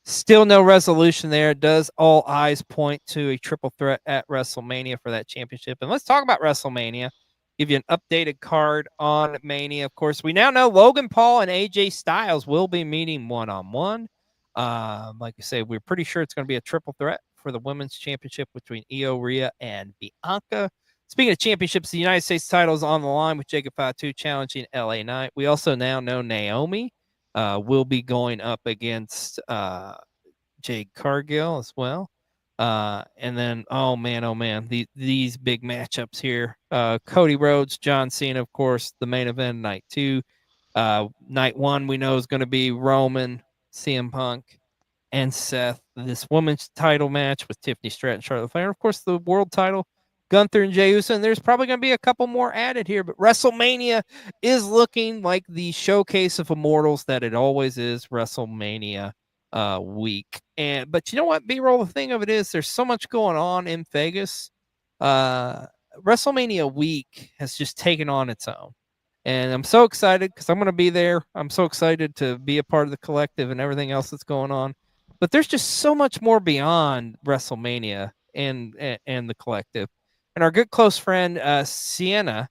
still no resolution there. Does all eyes point to a triple threat at WrestleMania for that championship? And let's talk about WrestleMania. give you an updated card on Mania. Of course, we now know Logan Paul and AJ Styles will be meeting one-on-one. Like I say, we're pretty sure it's going to be a triple threat for the women's championship between Io, Rhea, and Bianca. Speaking of championships, the United States title is on the line with Jacob Fatu challenging LA Knight. We also now know Naomi will be going up against Jade Cargill as well. And then, oh man, these big matchups here. Cody Rhodes, John Cena, of course, the main event, night 2. Night 1, we know is going to be Roman, CM Punk, and Seth. This women's title match with Tiffany Stratton, Charlotte Flair. Of course, the world title, Gunther and Jey Uso. And there's probably going to be a couple more added here, but WrestleMania is looking like the showcase of immortals that it always is. WrestleMania week. But you know what, B-roll, the thing of it is there's so much going on in Vegas. WrestleMania week has just taken on its own, and I'm so excited because I'm going to be there. I'm so excited to be a part of the collective and everything else that's going on, but there's just so much more beyond WrestleMania and the collective. And our good close friend Sienna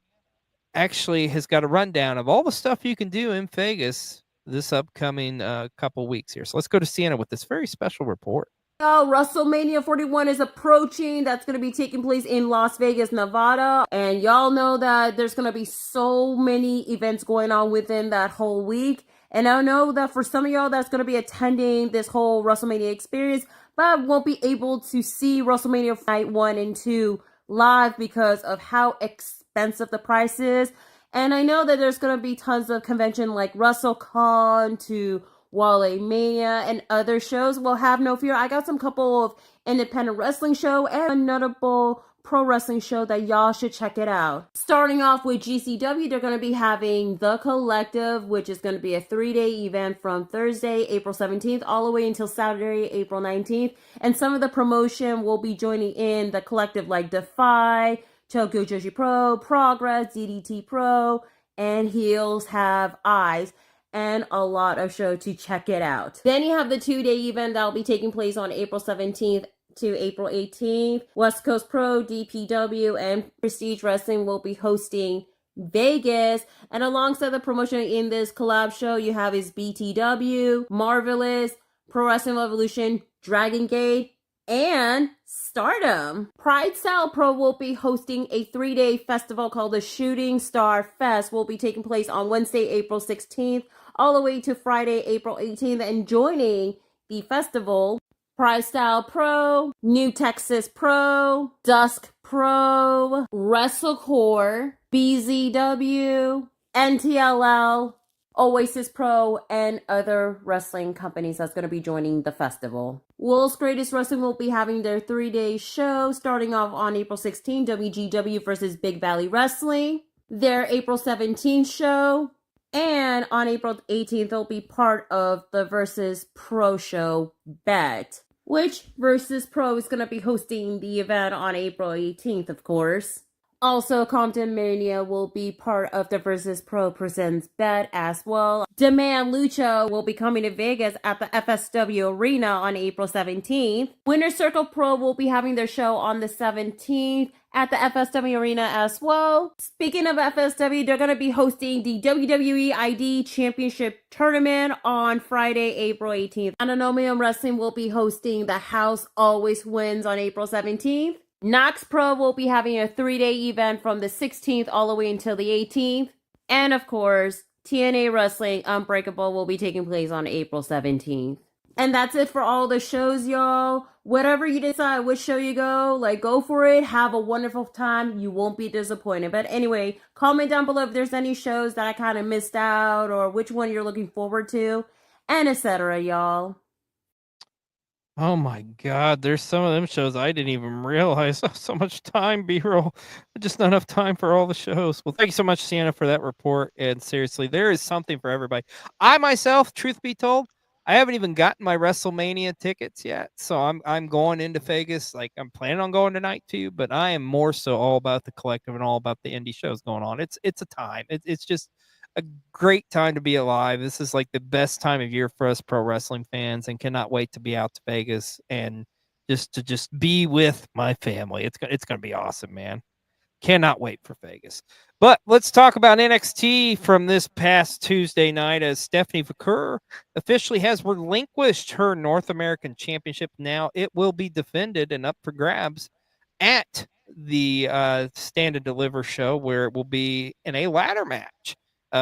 actually has got a rundown of all the stuff you can do in Vegas this upcoming couple weeks here. So let's go to Sienna with this very special report. WrestleMania 41 is approaching. That's going to be taking place in Las Vegas, Nevada. And y'all know that there's going to be so many events going on within that whole week. And I know that for some of y'all that's going to be attending this whole WrestleMania experience, but won't be able to see WrestleMania Night 1 and 2 live because of how expensive the price is. And I know that there's going to be tons of convention like WrestleCon to Wale Mania and other shows. Well, have no fear. I got some couple of independent wrestling show and a notable pro wrestling show that y'all should check it out. Starting off with GCW, they're going to be having The Collective, which is going to be a 3-day event from Thursday, April 17th, all the way until Saturday, April 19th. And some of the promotion will be joining in The Collective like Defy, Tokyo Joshi Pro, Progress, DDT Pro, and Heels Have Eyes, and a lot of show to check it out. Then you have the 2-day event that will be taking place on April 17th to April 18th. West Coast Pro, DPW, and Prestige Wrestling will be hosting Vegas. And alongside the promotion in this collab show, you have is BTW, Marvelous, Pro Wrestling Revolution, Dragon Gate, and Stardom. Pride Style Pro will be hosting a 3-day festival called the Shooting Star Fest. Will be taking place on Wednesday, April 16th, all the way to Friday, April 18th. And joining the festival, Pride Style Pro, New Texas Pro, Dusk Pro, WrestleCore, BZW, NTLL, Oasis Pro, and other wrestling companies that's going to be joining the festival. World's Greatest Wrestling will be having their 3-day show starting off on April 16th, WGW versus Big Valley Wrestling, their April 17th show, and on April 18th, they'll be part of the Versus Pro show Bet, which Versus Pro is going to be hosting the event on April 18th, of course. Also, Compton Mania will be part of the Versus Pro Presents Bet as well. Demand Lucha will be coming to Vegas at the FSW Arena on April 17th. Winner Circle Pro will be having their show on the 17th at the FSW Arena as well. Speaking of FSW, they're going to be hosting the WWE ID Championship Tournament on Friday, April 18th. Anomium Wrestling will be hosting The House Always Wins on April 17th. Knox Pro will be having a 3-day event from the 16th all the way until the 18th. And of course, TNA Wrestling Unbreakable will be taking place on April 17th. And that's it for all the shows, y'all. Whatever you decide which show you go, go for it. Have a wonderful time. You won't be disappointed. But anyway, comment down below if there's any shows that I kind of missed out or which one you're looking forward to, and etc., y'all. Oh my God, there's some of them shows I didn't even realize. So much time, B-roll. Just not enough time for all the shows. Well, thank you so much, Sienna, for that report. And seriously, there is something for everybody. I myself, truth be told, I haven't even gotten my WrestleMania tickets yet. So I'm going into Vegas. I'm planning on going tonight too, but I am more so all about the collective and all about the indie shows going on. It's a time. It's just a great time to be alive. This is the best time of year for us pro wrestling fans, and cannot wait to be out to Vegas and just be with my family. It's going to be awesome, man. Cannot wait for Vegas. But let's talk about NXT from this past Tuesday night, as Stephanie McCurr officially has relinquished her North American Championship. Now it will be defended and up for grabs at the Stand and Deliver show, where it will be in a ladder match,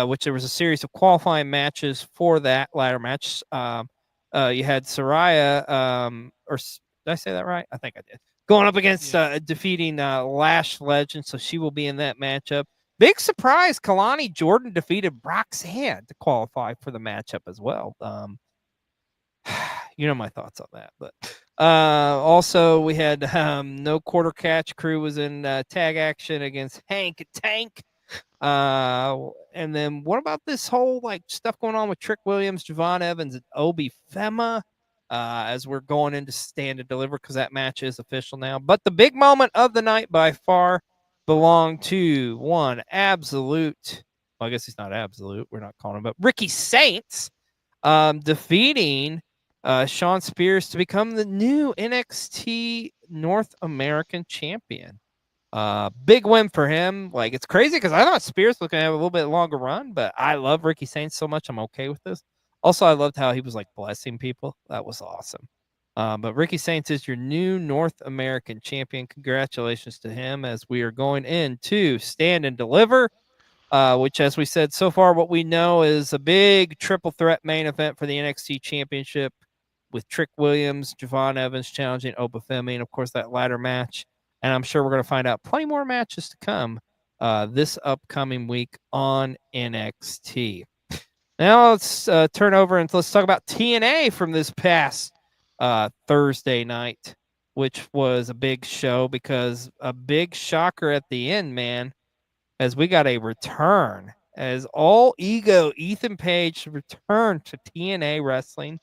which there was a series of qualifying matches for that ladder match. You had Saraya, or did I say that right? I think I did. Going up against defeating Lash Legend, so she will be in that matchup. Big surprise, Kalani Jordan defeated Roxanne to qualify for the matchup as well. You know my thoughts on that. But also we had No Quarter Catch crew was in tag action against Hank Tank. And then what about this whole like stuff going on with Trick Williams, Javon Evans, and Obi Fema? As we're going into Stand and Deliver, because that match is official now. But the big moment of the night by far belonged to one absolute, well, I guess he's not absolute, we're not calling him, but Ricky Saints defeating Sean Spears to become the new NXT North American champion. Big win for him. Like, it's crazy because I thought Spears was going to have a little bit longer run, but I love Ricky Saints so much, I'm okay with this. Also, I loved how he was like blessing people. That was awesome. But Ricky Saints is your new North American champion. Congratulations to him, as we are going into Stand and Deliver, which, as we said so far, what we know is a big triple threat main event for the NXT championship, with Trick Williams, Javon Evans challenging Oba Femi, and of course that ladder match. And I'm sure we're going to find out plenty more matches to come this upcoming week on NXT. Now let's turn over and let's talk about TNA from this past Thursday night, which was a big show, because a big shocker at the end, man, as we got a return, as All Ego Ethan Page returned to TNA Wrestling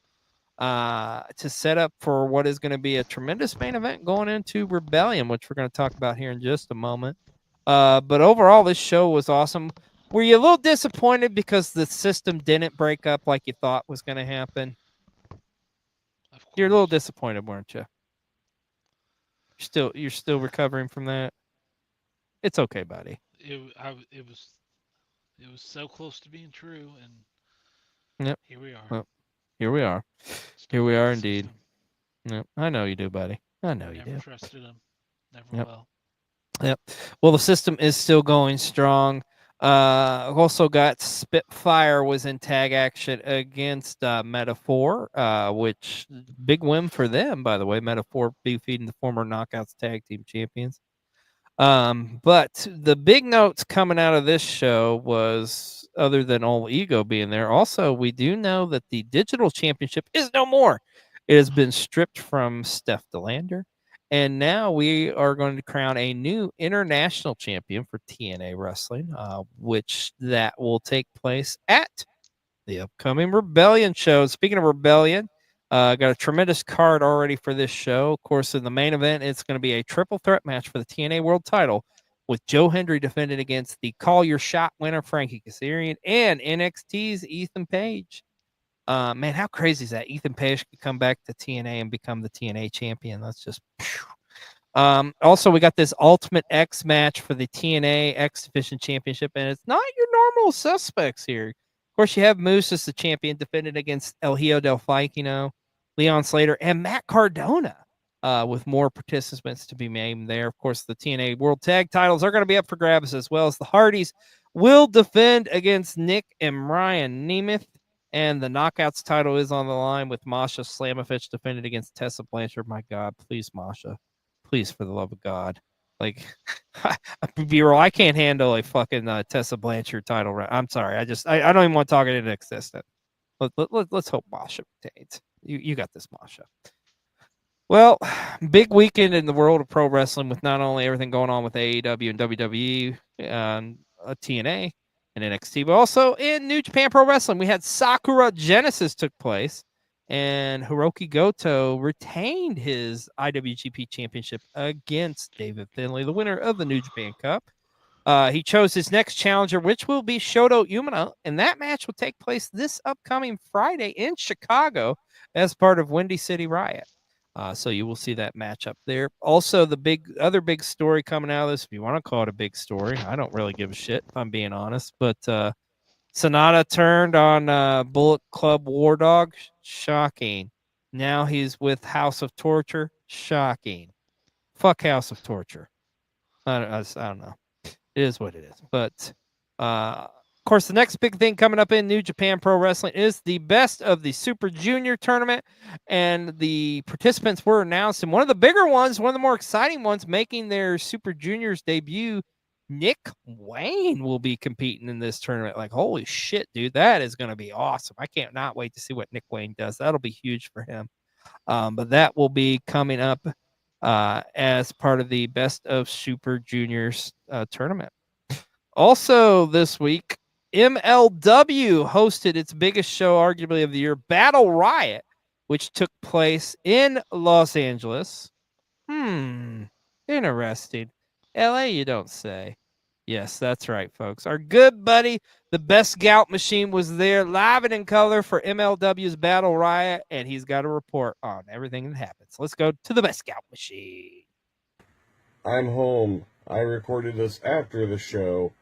to set up for what is going to be a tremendous main event going into Rebellion, which we're going to talk about here in just a moment. But overall, this show was awesome. Were you a little disappointed because the system didn't break up like you thought was going to happen? You're a little disappointed, weren't you? You're still recovering from that. It's okay, buddy. It was so close to being true, and yep. Here we are. Well, here we are. Here we are indeed. Yep. I know you do, buddy. I know you do. Never trusted him. Never will. Yep. Well, the system is still going strong. Also got Spitfire was in tag action against Metaphor, which big win for them, by the way. Metaphor defeating the former Knockouts tag team champions. But the big notes coming out of this show was, other than All Ego being there, also we do know that the digital championship is no more. It has been stripped from Steph DeLander. And now we are going to crown a new international champion for TNA Wrestling, which that will take place at the upcoming Rebellion show. Speaking of Rebellion, got a tremendous card already for this show. Of course, in the main event, it's going to be a triple threat match for the TNA World title, with Joe Hendry defending against the Call Your Shot winner, Frankie Kazarian, and NXT's Ethan Page. Man, how crazy is that? Ethan Page could come back to TNA and become the TNA champion. That's just... Also, we got this Ultimate X match for the TNA X Division Championship, and it's not your normal suspects here. Of course, you have Moose as the champion, defended against El Hijo del Faikino, Leon Slater, and Matt Cardona, with more participants to be named there. Of course, the TNA World Tag titles are going to be up for grabs, as well as the Hardys will defend against Nick and Ryan Nemeth. And the Knockouts title is on the line, with Masha Slamovich defended against Tessa Blanchard. My God, please, Masha. Please, for the love of God. Like, B-roll, I can't handle a fucking Tessa Blanchard title. I'm sorry. I don't even want to talk it into existence. Let's hope Masha retains. You got this, Masha. Well, big weekend in the world of pro wrestling, with not only everything going on with AEW and WWE and TNA and NXT, but also in New Japan Pro Wrestling. We had Sakura Genesis took place, and Hiroki Goto retained his IWGP Championship against David Finlay, the winner of the New Japan Cup. He chose his next challenger, which will be Shoto Umino, and that match will take place this upcoming Friday in Chicago as part of Windy City Riot. So you will see that matchup there. Also, the other big story coming out of this, if you want to call it a big story, I don't really give a shit if I'm being honest, but Sonata turned on Bullet Club War Dog. Shocking. Now he's with House of Torture. Shocking. Fuck House of Torture. I don't know. It is what it is. But of course, the next big thing coming up in New Japan Pro Wrestling is the Best of the Super Junior tournament, and the participants were announced. And one of the bigger ones, one of the more exciting ones, making their Super Juniors debut, Nick Wayne will be competing in this tournament. Like, holy shit, dude, that is going to be awesome. I can't not wait to see what Nick Wayne does. That'll be huge for him. But that will be coming up as part of the Best of Super Juniors tournament. Also this week, MLW hosted its biggest show, arguably of the year, Battle Riot, which took place in Los Angeles. Interesting. LA, you don't say. Yes, that's right, folks. Our good buddy, the Best Gout Machine, was there live and in color for MLW's Battle Riot, and he's got a report on everything that happens. Let's go to the Best Gout Machine. I'm home. I recorded this after the show.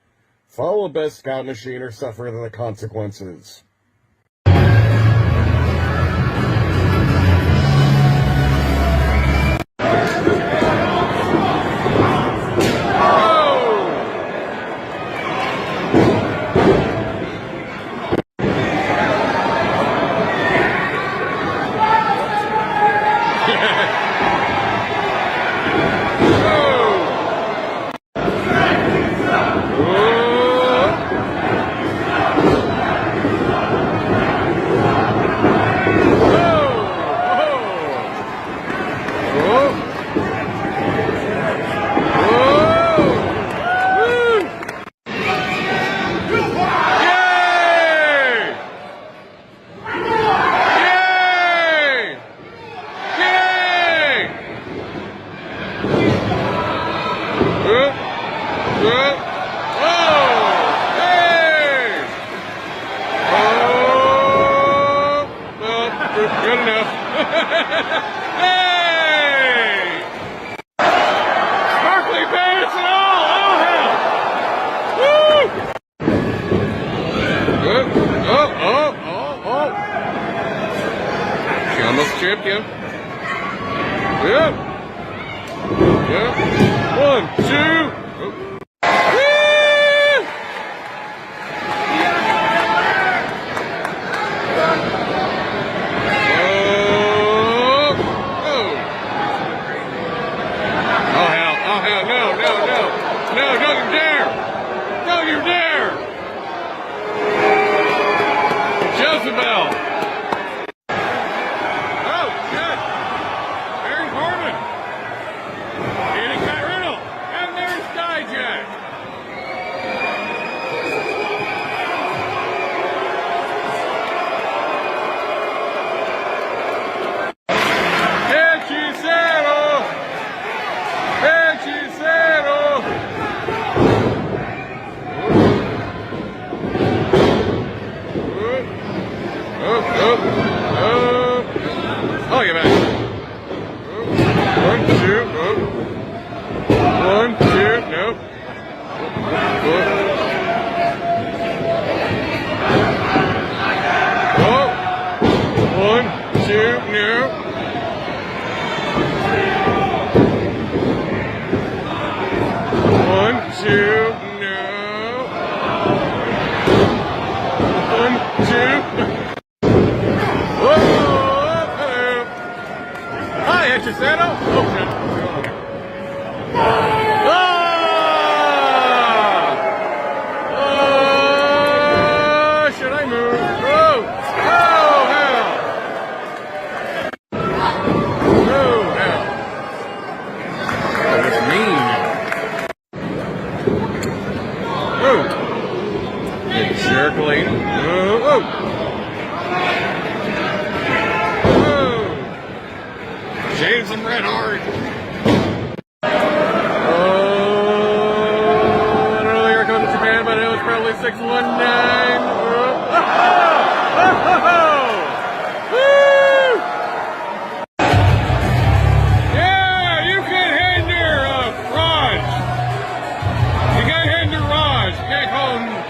Follow Best Scout Machine or suffer the consequences.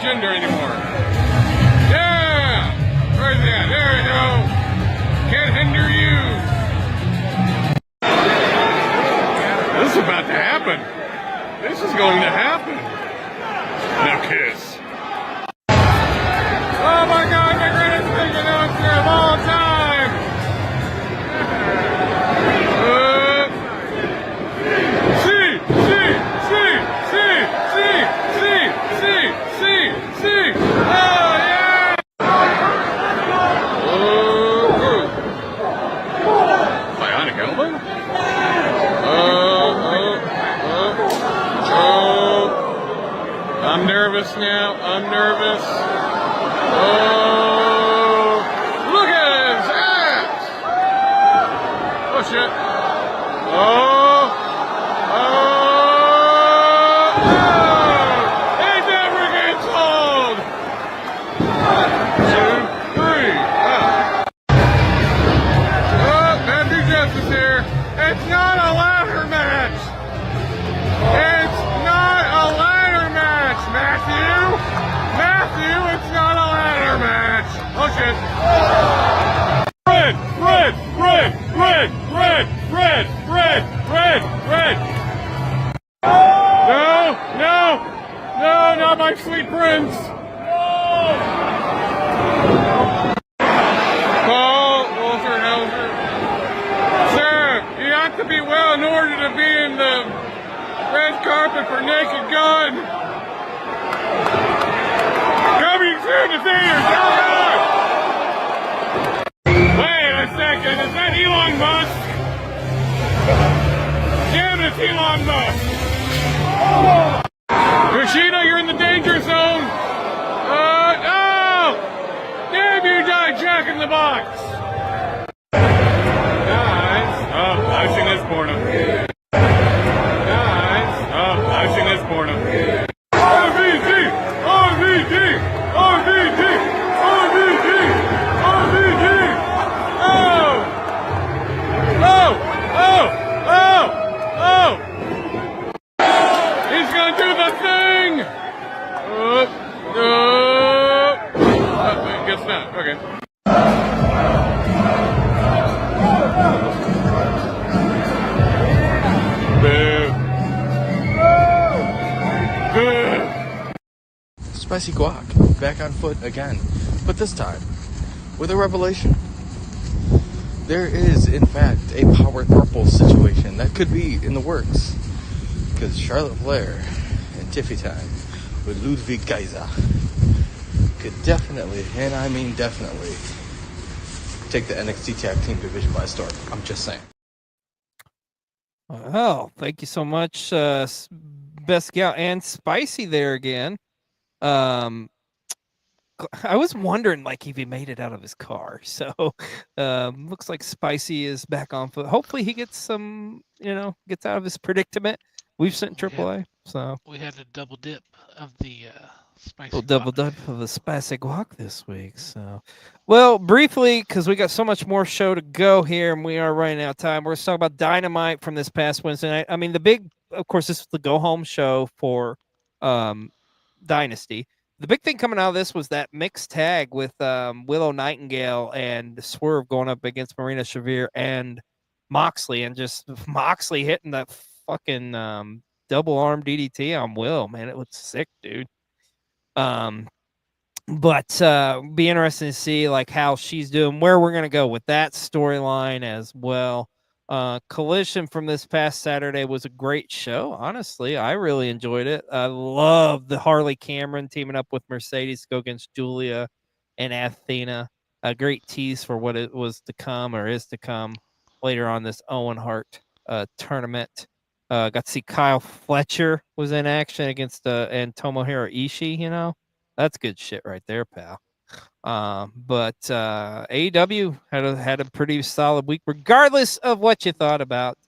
gender anymore. Yeah! Where's that? There we go. Can't hinder you. This is about to happen. This is going to happen. Now kiss. Oh my God, the greatest thing announcer of all time. See. Oh yeah. Bionic elbow. I'm nervous now. I'm nervous. Oh, look at his ass. Oh shit. Oh. It never gets old. 1, 2, 3. Oh, Matthew Justice here. It's not a ladder match. It's not a ladder match, Matthew. Matthew, it's not a ladder match. Oh shit. Red. No, not my sweet prince. Paul Walter Helzer. Sir, you have to be well in order to be in the red carpet for Naked Gun. Coming soon to theaters. Wait a second, is that Elon Musk? Damn it, it's Elon Musk. Kushida, you're in the danger zone. No! Damn you, Jack in the Box. Guys, I've seen this porno. Guys, I've seen this porno. RVD! Oh! He's gonna do the thing! I guess not. Okay. Spicy Guac, back on foot again, but this time with a revelation. There is, in fact, a power purple situation that could be in the works, because Charlotte Flair and Tiffy Time with Ludwig Kaiser could definitely, and I mean definitely, take the NXT Tag Team division by storm. I'm just saying. Well, thank you so much, Best Gal and Spicy there again. I was wondering, like, if he made it out of his car. So, looks like Spicy is back on foot. Hopefully, he gets some, gets out of his predicament. We've sent AAA, so we had a double dip of the spicy. Double dip of the spicy guac this week. So, well, briefly, because we got so much more show to go here, and we are running out of time. We're going to talk about Dynamite from this past Wednesday night. I mean, of course, this is the go home show for Dynasty. The big thing coming out of this was that mixed tag with Willow Nightingale and Swerve going up against Marina Shafir and Moxley, and just Moxley hitting that fucking double arm DDT on Will. Man, it looks sick, dude. But be interesting to see like how she's doing, where we're gonna go with that storyline as well. Collision from this past Saturday was a great show. Honestly, I really enjoyed it. I love the Harley Cameron teaming up with Mercedes to go against Julia and Athena. A great tease for what it was to come or is to come later on this Owen Hart tournament. Got to see Kyle Fletcher was in action against and Tomohiro Ishii. That's good shit right there, pal. But AEW had a pretty solid week, regardless of what you thought about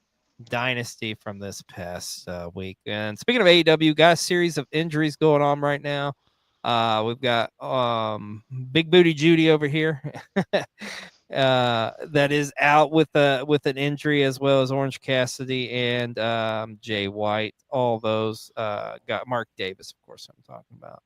Dynasty from this past week. And speaking of AEW, got a series of injuries going on right now. We've got Big Booty Judy over here that is out with an injury, as well as Orange Cassidy and Jay White. All those got Mark Davis, of course, I'm talking about.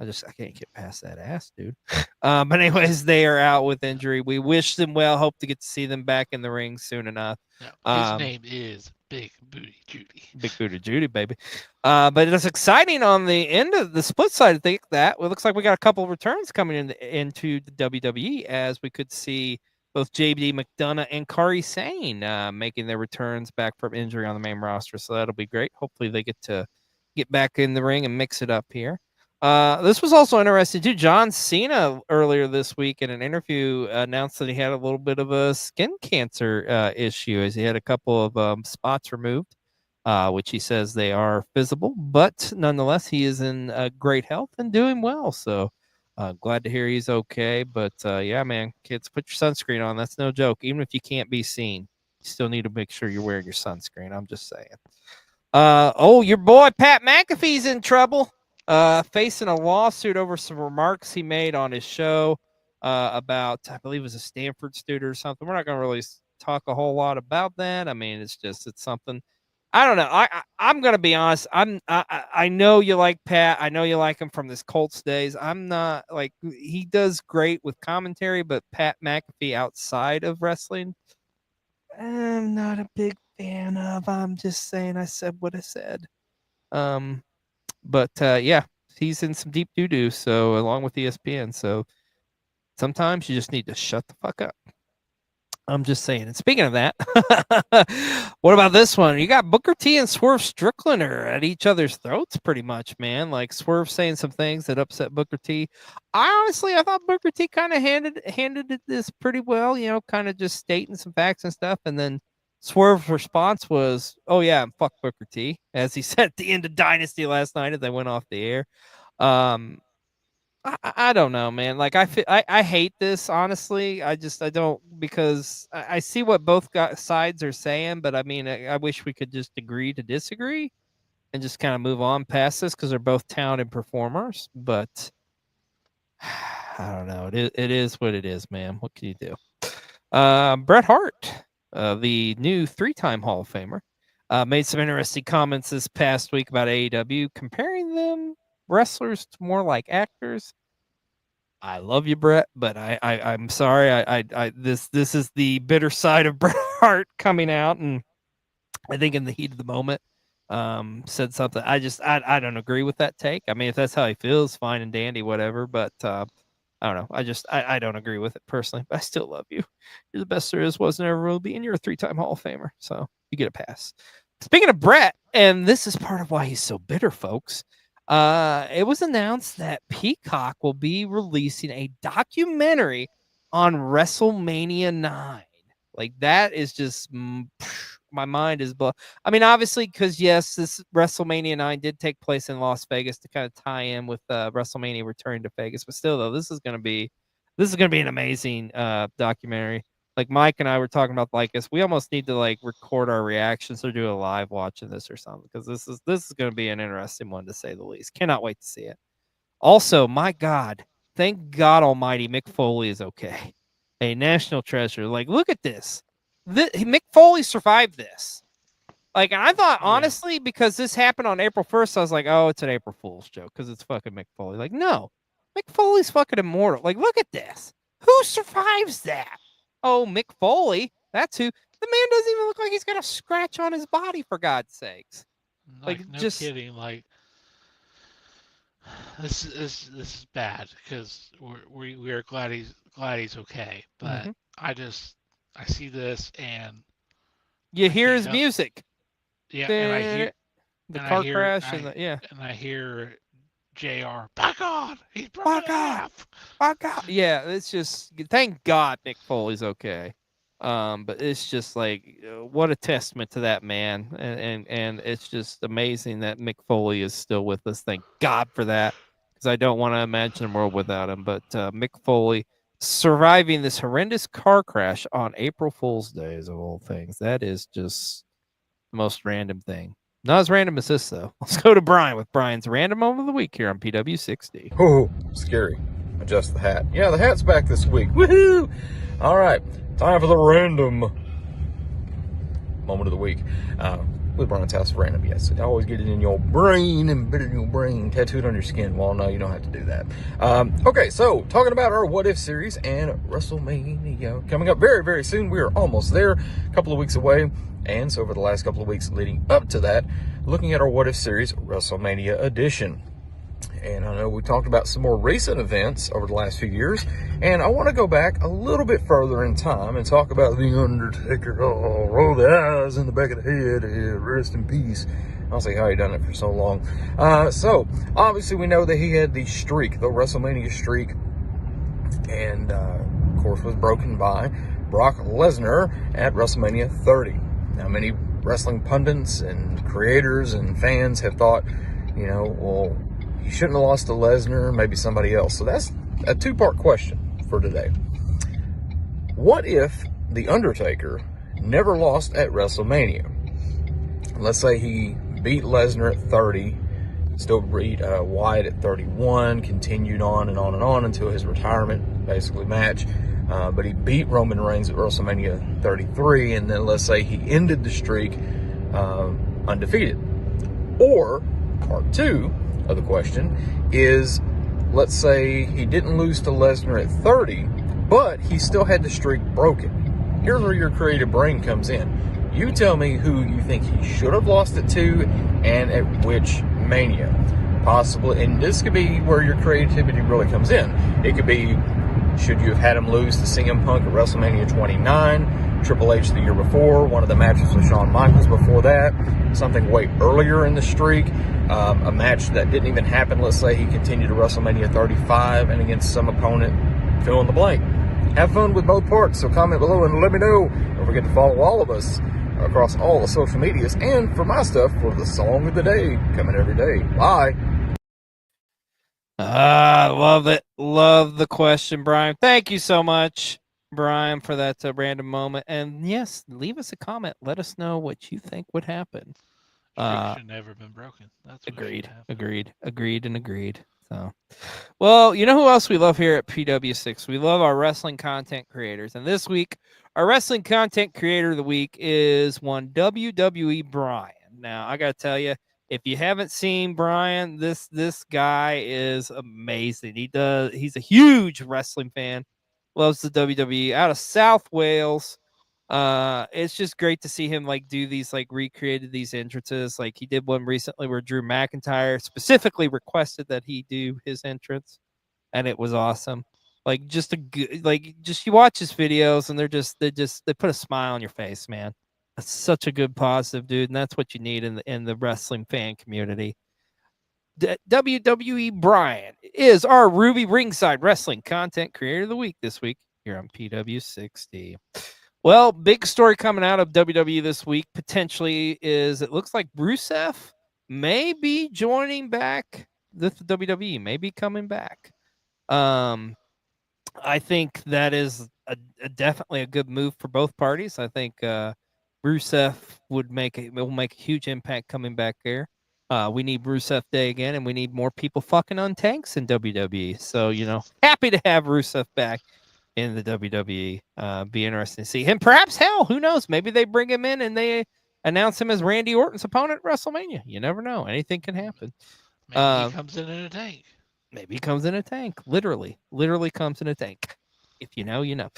I can't get past that ass, dude. But anyways, they are out with injury. We wish them well. Hope to get to see them back in the ring soon enough. His name is Big Booty Judy. Big Booty Judy, baby. But it's exciting on the end of the split side. I think that it looks like we got a couple of returns coming into the WWE, as we could see both JD McDonough and Kairi Sane making their returns back from injury on the main roster. So that'll be great. Hopefully they get to get back in the ring and mix it up here. This was also interesting too. John Cena earlier this week in an interview announced that he had a little bit of a skin cancer issue, as he had a couple of spots removed, which he says they are visible, but nonetheless he is in great health and doing well. So glad to hear he's okay. But yeah, man, kids, put your sunscreen on. That's no joke. Even if you can't be seen, you still need to make sure you're wearing your sunscreen. I'm just saying. Your boy Pat McAfee's in trouble. Facing a lawsuit over some remarks he made on his show about, I believe it was a Stanford student or something. We're not going to really talk a whole lot about that. I mean, it's something. I don't know. I'm going to be honest. I know you like Pat. I know you like him from this Colts days. I'm not like, he does great with commentary, but Pat McAfee outside of wrestling, I'm not a big fan of. I'm just saying, I said what I said. But yeah, he's in some deep doo-doo, so along with ESPN. So sometimes you just need to shut the fuck up. I'm just saying. And speaking of that, what about this one? You got Booker T and Swerve Strickland are at each other's throats pretty much, man. Like Swerve saying some things that upset Booker T. I thought Booker T kind of handed this pretty well, kind of just stating some facts and stuff. And then Swerve's response was, "Oh yeah, fuck Booker T," as he said at the end of Dynasty last night as they went off the air. I don't know, man. Like I hate this, honestly. I don't, because I see what both sides are saying, but I mean, I wish we could just agree to disagree and just kind of move on past this, because they're both talented performers. But I don't know. It is what it is, man. What can you do? Bret Hart, the new 3-time Hall of Famer, made some interesting comments this past week about AEW, comparing them wrestlers to more like actors. I love you, Bret, but I'm sorry. This is the bitter side of Bret Hart coming out, and I think in the heat of the moment, said something. I don't agree with that take. I mean, if that's how he feels, fine and dandy, whatever. But I don't know. I don't agree with it personally, but I still love you. You're the best there is, was, and ever will be, and you're a 3-time Hall of Famer, so you get a pass. Speaking of Bret, and this is part of why he's so bitter, folks. It was announced that Peacock will be releasing a documentary on WrestleMania 9. Like, that is just, my mind is blown. I mean, obviously, because yes, this WrestleMania 9 did take place in Las Vegas to kind of tie in with WrestleMania returning to Vegas. But still, though, this is going to be an amazing documentary. Like Mike and I were talking about, like, we almost need to like record our reactions or do a live watching this or something, because this is going to be an interesting one, to say the least. Cannot wait to see it. Also, my God, thank God Almighty, Mick Foley is okay. A national treasure. Like, look at this. Mick Foley survived this. Like, and I thought, honestly, because this happened on April 1st, I was like, oh, it's an April Fool's joke because it's fucking Mick Foley. Like, no, Mick Foley's fucking immortal. Like, look at this. Who survives that? Oh, Mick Foley. That's who. The man doesn't even look like he's got a scratch on his body, for God's sakes. Like no kidding. Like, this is bad, because we are glad he's okay. But I see this and you hear his music. Yeah, and I hear the car crash and I hear JR, back on. He's back off. Back off. Yeah, it's just, thank God Mick Foley's okay. But it's just like, what a testament to that man, and it's just amazing that Mick Foley is still with us. Thank God for that, because I don't want to imagine a world without him. But Mick Foley surviving this horrendous car crash on April Fool's Day, of all things, that is just the most random thing. Not as random as this, though. Let's go to Brian with Brian's Random Moment of the Week here on PW60. Oh, scary. Adjust the hat. Yeah, the hat's back this week. Woohoo! All right, time for the Random Moment of the Week. with Brian's House of Random. Yes, I always get it in your brain, embedded in your brain, tattooed on your skin. Well, no, you don't have to do that. Okay, so talking about our What If series and WrestleMania coming up very, very soon. We are almost there, a couple of weeks away. And so over the last couple of weeks leading up to that, looking at our What If series, WrestleMania edition. And I know we talked about some more recent events over the last few years, and I want to go back a little bit further in time and talk about The Undertaker. Oh, roll the eyes in the back of the head, rest in peace. I don't see how he done it for so long. So, obviously we know that he had the streak, the WrestleMania streak, and of course was broken by Brock Lesnar at WrestleMania 30. Now, many wrestling pundits and creators and fans have thought, you know, well, he shouldn't have lost to Lesnar, maybe somebody else. So that's a two-part question for today. What if The Undertaker never lost at WrestleMania? Let's say he beat Lesnar at 30, still beat Wyatt at 31, continued on and on and on until his retirement, basically, match. But he beat Roman Reigns at WrestleMania 33, and then let's say he ended the streak undefeated. Or, part two of the question is, let's say he didn't lose to Lesnar at 30, but he still had the streak broken. Here's where your creative brain comes in. You tell me who you think he should have lost it to and at which Mania. Possibly, and this could be where your creativity really comes in. It could be, should you have had him lose to CM Punk at WrestleMania 29, Triple H the year before, one of the matches with Shawn Michaels before that, something way earlier in the streak, a match that didn't even happen. Let's say he continued to WrestleMania 35 and against some opponent, fill in the blank. Have fun with both parts, so comment below and let me know. Don't forget to follow all of us across all the social medias, and for my stuff, for the song of the day, coming every day. Bye. Love it. Love the question, Brian. Thank you so much, Brian, for that random moment. And yes, leave us a comment. Let us know what you think would happen. Streak should never have been broken. That's what agreed. Agreed. Agreed. So, well, you know who else we love here at PW6? We love our wrestling content creators. And this week, our wrestling content creator of the week is one WWE Brian. Now, I got to tell you, if you haven't seen Brian, this guy is amazing. He's a huge wrestling fan. Loves the WWE out of South Wales. It's just great to see him like do these, like recreated these entrances. Like he did one recently where Drew McIntyre specifically requested that he do his entrance, and it was awesome. Like just you watch his videos and they put a smile on your face, man. That's such a good positive dude, and that's what you need in the wrestling fan community. WWE Brian is our Ruby Ringside Wrestling Content Creator of the Week this week here on PW60. Well, big story coming out of WWE this week potentially is it looks like Rusev may be joining back the WWE, may be coming back. I think that is definitely a good move for both parties. I think Rusev will make a huge impact coming back there. We need Rusev Day again, and we need more people fucking on tanks in WWE. So, happy to have Rusev back in the WWE. Be interesting to see him. Perhaps, hell, who knows? Maybe they bring him in and they announce him as Randy Orton's opponent at WrestleMania. You never know. Anything can happen. Maybe he comes in a tank. Maybe he comes in a tank. Literally comes in a tank. If you know, you know.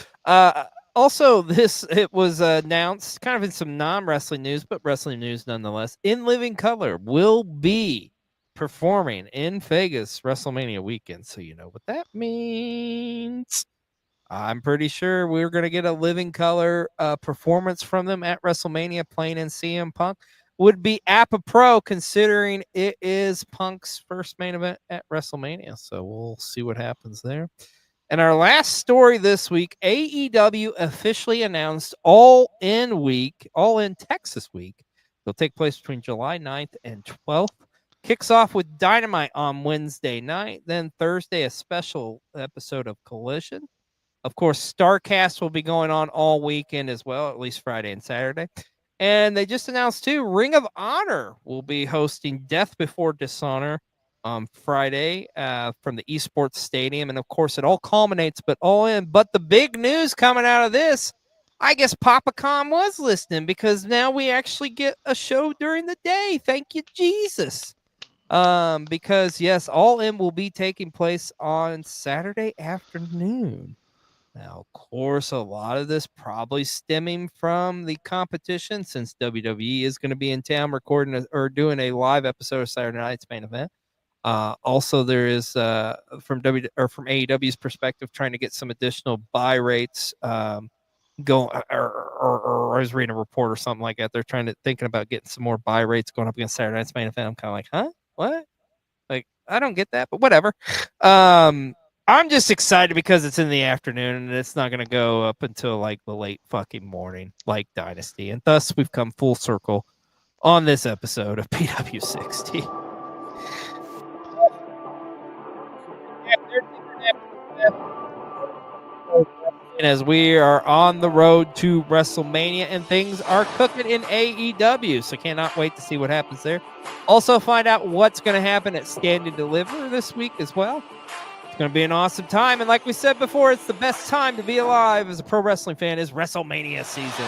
Also, it was announced kind of in some non-wrestling news, but wrestling news nonetheless. In Living Color will be performing in Vegas WrestleMania weekend. So you know what that means. I'm pretty sure we're going to get a Living Color performance from them at WrestleMania, playing in CM Punk. Would be apropos considering it is Punk's first main event at WrestleMania. So we'll see what happens there. And our last story this week, AEW officially announced All In Texas Week. It'll take place between July 9th and 12th. Kicks off with Dynamite on Wednesday night. Then Thursday, a special episode of Collision. Of course, StarCast will be going on all weekend as well, at least Friday and Saturday. And they just announced, too, Ring of Honor will be hosting Death Before Dishonor on Friday from the Esports Stadium. And, of course, it all culminates, but All In. But the big news coming out of this, I guess Papa Khan was listening because now we actually get a show during the day. Thank you, Jesus. Because yes, All In will be taking place on Saturday afternoon. Now, of course, a lot of this probably stemming from the competition since WWE is going to be in town recording or doing a live episode of Saturday Night's Main Event. Also, there is from AEW's perspective trying to get some additional buy rates. Go or I was reading a report or something like that. They're thinking about getting some more buy rates going up against Saturday Night's Main Event. I'm kind of like, huh? What? Like, I don't get that, but whatever. I'm just excited because it's in the afternoon and it's not going to go up until like the late fucking morning, like Dynasty. And thus, we've come full circle on this episode of PW60. And as we are on the road to WrestleMania and things are cooking in AEW, so cannot wait to see what happens there. Also find out what's going to happen at Stand and Deliver this week as well. It's going to be an awesome time. And like we said before, it's the best time to be alive as a pro wrestling fan is WrestleMania season.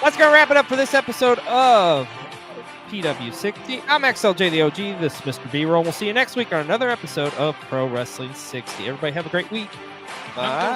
That's going to wrap it up for this episode of PW60. I'm Xlj the Og. This is Mr. B-Roll. We'll see you next week on another episode of Pro Wrestling 60. Everybody have a great week. Bye.